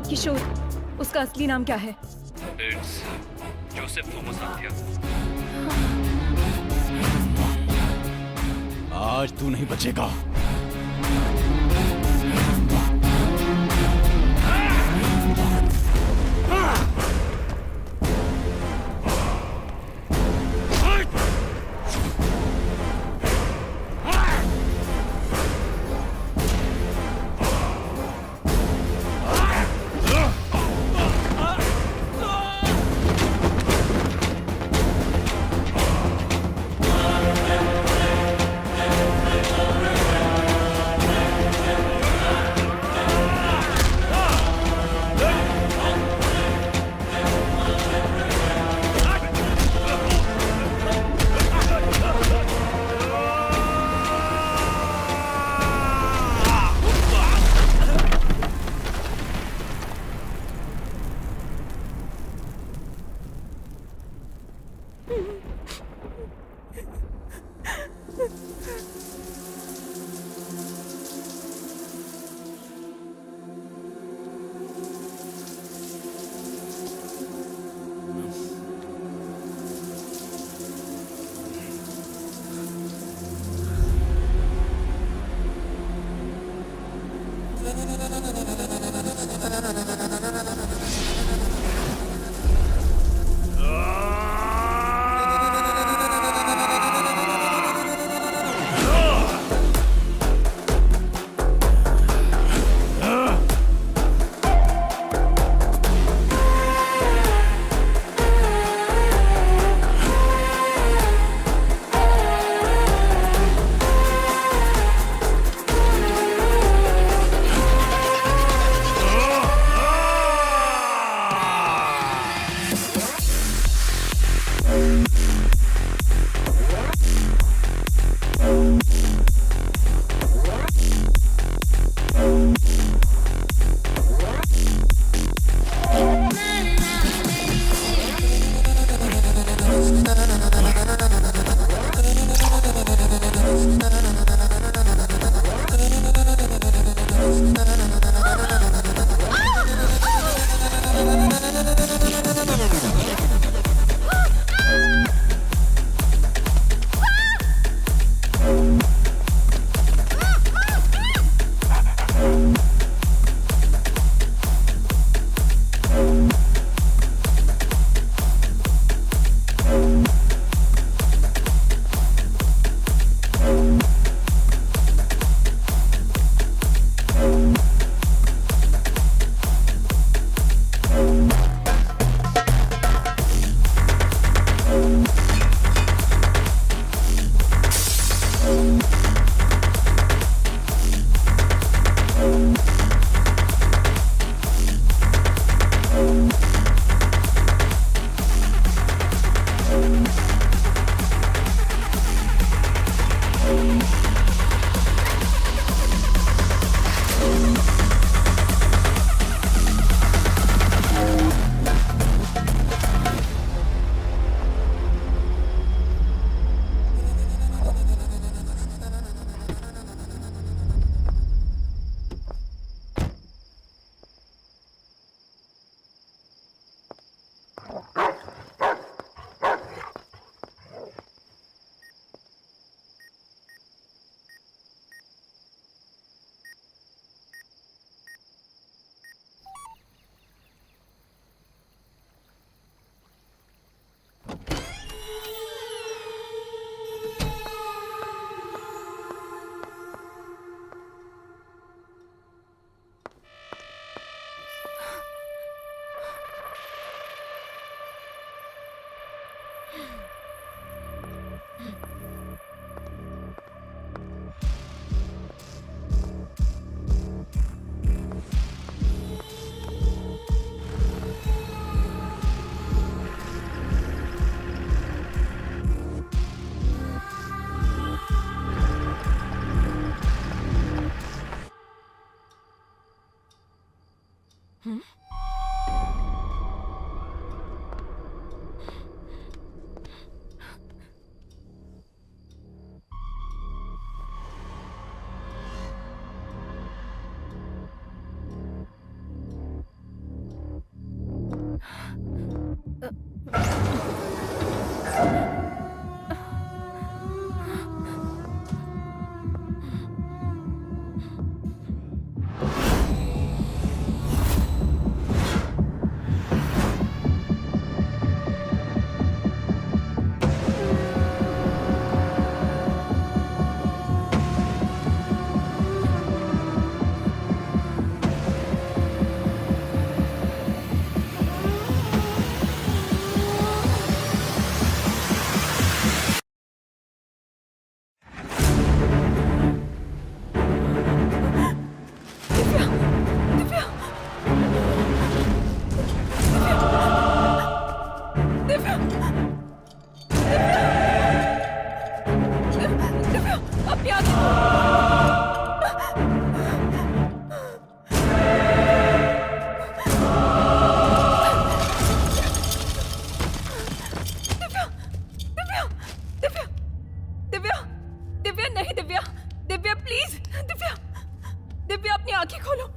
किशोर, उसका असली नाम क्या है? It's Joseph Thomas Adya. आज तू नहीं बचेगा।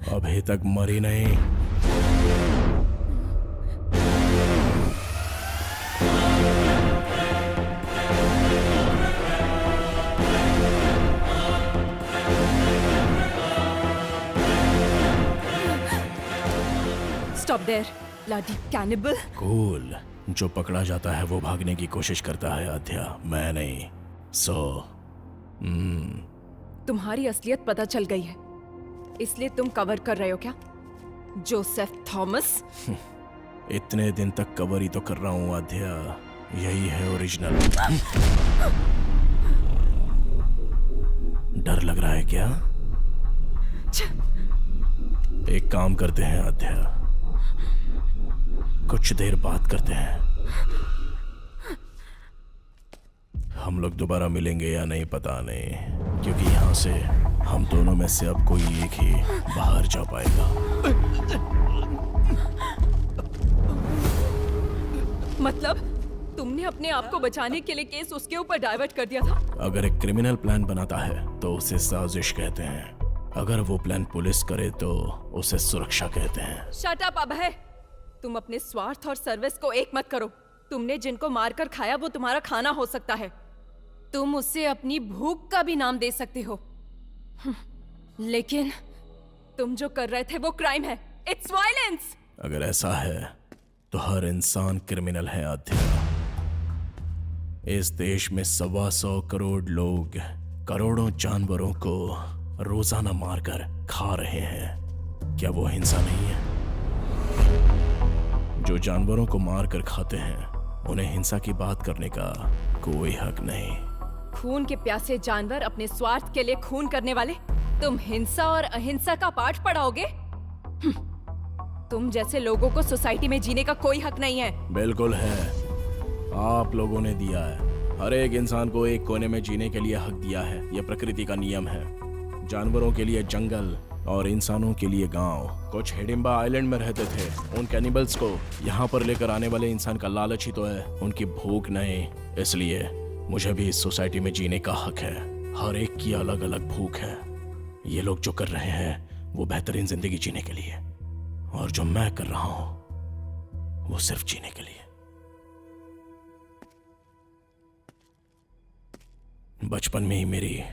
अभी तक मरी नहीं। Stop there, bloody cannibal. Cool. जो पकड़ा जाता है वो भागने की कोशिश करता है आध्या, मैं नहीं। तुम्हारी असलियत पता चल गई है, इसलिए तुम कवर कर रहे हो क्या? Joseph Thomas? इतने दिन तक कवर ही तो कर रहा हूँ आध्या, यही है ओरिजिनल। डर लग रहा है क्या? एक काम करते हैं आध्या, कुछ देर बात करते हैं। हम लोग दोबारा मिलेंगे या नहीं पता नहीं, क्योंकि यहाँ से हम दोनों में से अब कोई एक ही बाहर जा पाएगा। मतलब तुमने अपने आप को बचाने के लिए केस उसके ऊपर डाइवर्ट कर दिया था? अगर एक क्रिमिनल प्लान बनाता है तो उसे साजिश कहते हैं, अगर वो प्लान पुलिस करे तो उसे सुरक्षा कहते हैं। शट अप अभय, तुम अपने स्वार्थ और सर्विस को एक मत करो। तुमने जिनको मारकर खाया वो तुम्हारा खाना हो सकता है, तुम उससे अपनी भूख का भी नाम दे सकते हो, लेकिन तुम जो कर रहे थे वो क्राइम है। It's violence. अगर ऐसा है तो हर इंसान क्रिमिनल है आध्या। इस देश में 125 करोड़ लोग करोड़ों जानवरों को रोजाना मारकर खा रहे हैं, क्या वो हिंसा नहीं है? जो जानवरों को मारकर खाते हैं उन्हें हिंसा की बात करने का कोई हक नहीं। खून के प्यासे जानवर अपने स्वार्थ के लिए खून करने वाले, तुम हिंसा और अहिंसा का पाठ पढ़ाओगे? तुम जैसे लोगों को सोसाइटी में जीने का कोई हक नहीं है। बिल्कुल है, आप लोगों ने दिया है। हर एक इंसान को एक कोने में जीने के लिए हक दिया है, यह प्रकृति का नियम है। जानवरों के लिए जंगल और इंसानों के लिए गांव। कुछ हिडिंबा आइलैंड में रहते थे, उन कैनिबल्स को यहाँ पर लेकर आने वाले इंसान का लालच ही तो है, उनकी भूख नहीं। इसलिए मुझे भी इस सोसाइटी में जीने का हक है। हर एक की अलग अलग भूख है। ये लोग जो कर रहे हैं वो बेहतरीन जिंदगी जीने के लिए, और जो मैं कर रहा हूं वो सिर्फ जीने के लिए। बचपन में ही मेरी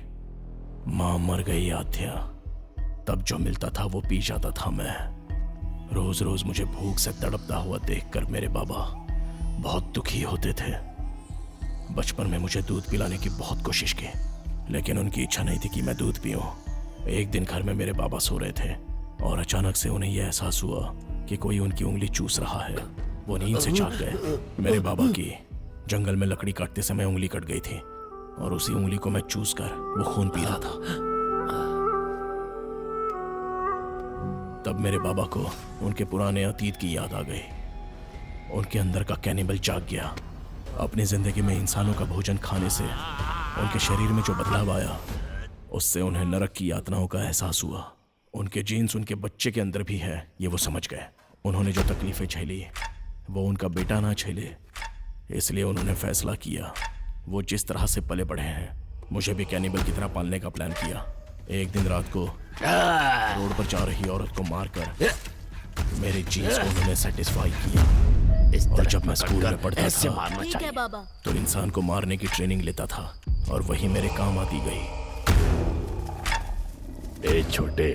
मां मर गई आध्या, तब जो मिलता था वो पी जाता था मैं। रोज रोज मुझे भूख से तड़पता हुआ देखकर मेरे बाबा बहुत दुखी होते थे। बचपन में मुझे दूध पिलाने की बहुत कोशिश की, लेकिन उनकी इच्छा नहीं थी कि मैं दूध पीऊं। एक दिन घर में मेरे बाबा सो रहे थे और अचानक से उन्हें यह एहसास हुआ कि कोई उनकी उंगली चूस रहा है। वो नींद से जाग गए। मेरे बाबा की जंगल में लकड़ी काटते समय उंगली कट गई थी और उसी उंगली को मैं चूस कर वो खून पी रहा था। तब मेरे बाबा को उनके पुराने अतीत की याद आ गई। उनके अंदर का कैनिबल जाग गया। अपनी जिंदगी में इंसानों का भोजन खाने से उनके शरीर में जो बदलाव आया, उससे उन्हें नरक की यातनाओं का एहसास हुआ। उनके जीन्स उनके बच्चे के अंदर भी है, ये वो समझ गए। उन्होंने जो तकलीफें झेली वो उनका बेटा ना झेले, इसलिए उन्होंने फैसला किया। वो जिस तरह से पले बढ़े हैं, मुझे भी कैनिबल की तरह पालने का प्लान किया। एक दिन रात को रोड पर जा रही औरत को मारकर मेरे जीन्स को उन्होंने सेटिस्फाई किया। और जब मैं स्कूल में पढ़ता था ठीक है बाबा। तो इंसान को मारने की ट्रेनिंग लेता था और वही मेरे काम आती गई। ए छोटे,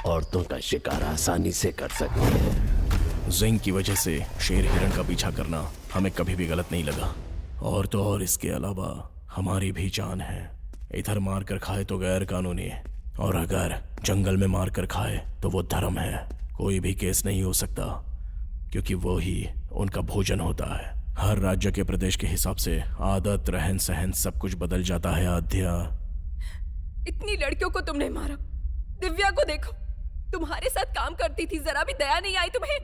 औरतों का शिकार आसानी से कर सकते हैं। जिंक की वजह से शेर हिरण का पीछा करना हमें कभी भी गलत नहीं लगा। और तो और इसके अलावा हमारी भी जान है। इधर मार कर खाए तो गैर कानूनी है, और अगर जंगल में मार कर खाए तो वो धर्म है। कोई भी केस नहीं हो सकता, क्योंकि वो ही उनका भोजन होता है। हर राज्य के प्रदेश के हिसाब से आदत, रहन सहन सब कुछ बदल जाता है। आद्या, इतनी लड़कियों को तुमने मारा। दिव्या को देखो, तुम्हारे साथ काम करती थी, जरा भी दया नहीं आई तुम्हें?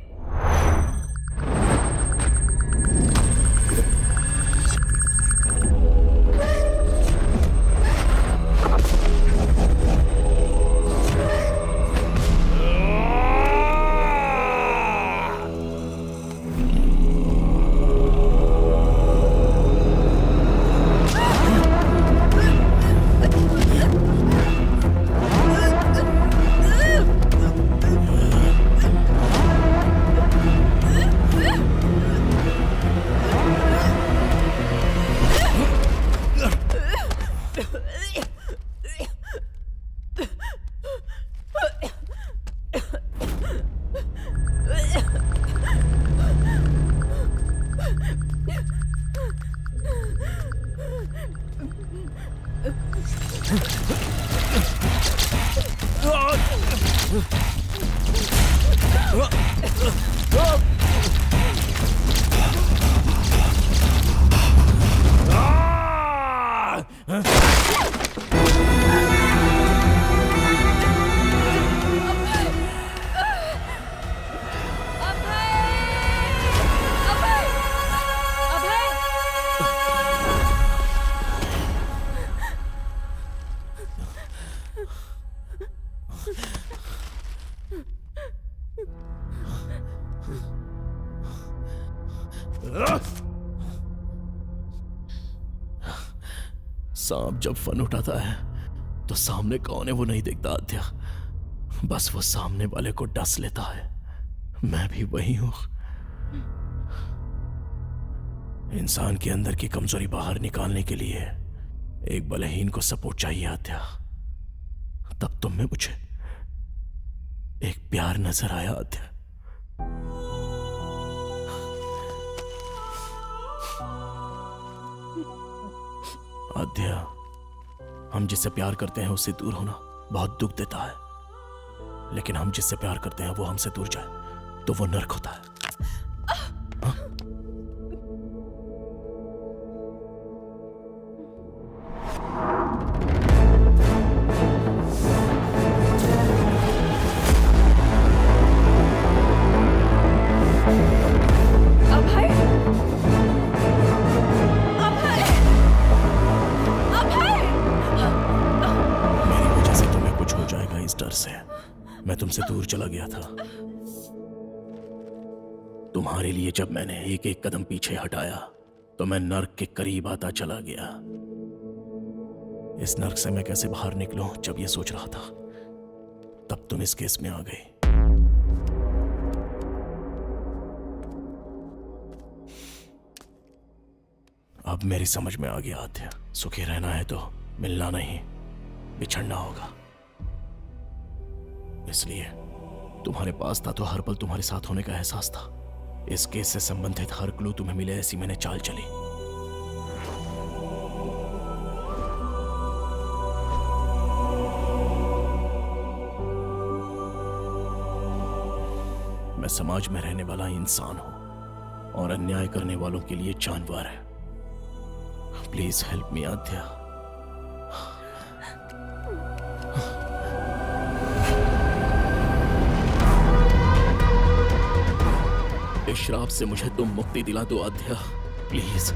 सांप जब फन उठाता है तो सामने कौन है वो नहीं दिखता आद्या, बस वो सामने वाले को डस लेता है। मैं भी वही हूं। इंसान के अंदर की कमजोरी बाहर निकालने के लिए एक बलहीन को सपोर्ट चाहिए आद्या। तब तुम में मुझे एक प्यार नजर आया आद्या। आद्या, हम जिससे प्यार करते हैं उससे दूर होना बहुत दुख देता है, लेकिन हम जिससे प्यार करते हैं वो हमसे दूर जाए तो वो नर्क होता है। मैं तुमसे दूर चला गया था। तुम्हारे लिए जब मैंने एक एक कदम पीछे हटाया तो मैं नर्क के करीब आता चला गया। इस नर्क से मैं कैसे बाहर निकलूं, जब ये सोच रहा था तब तुम इस केस में आ गई। अब मेरी समझ में आ गया आद्या, सुखी रहना है तो मिलना नहीं, बिछड़ना होगा। इसलिए तुम्हारे पास था तो हर पल तुम्हारे साथ होने का एहसास था। इस केस से संबंधित हर क्लू तुम्हें मिले, ऐसी मैंने चाल चली। मैं समाज में रहने वाला इंसान हूं और अन्याय करने वालों के लिए जानवर है। प्लीज हेल्प मी आद्या। इस श्राप से मुझे तुम मुक्ति दिला दो आद्या, प्लीज।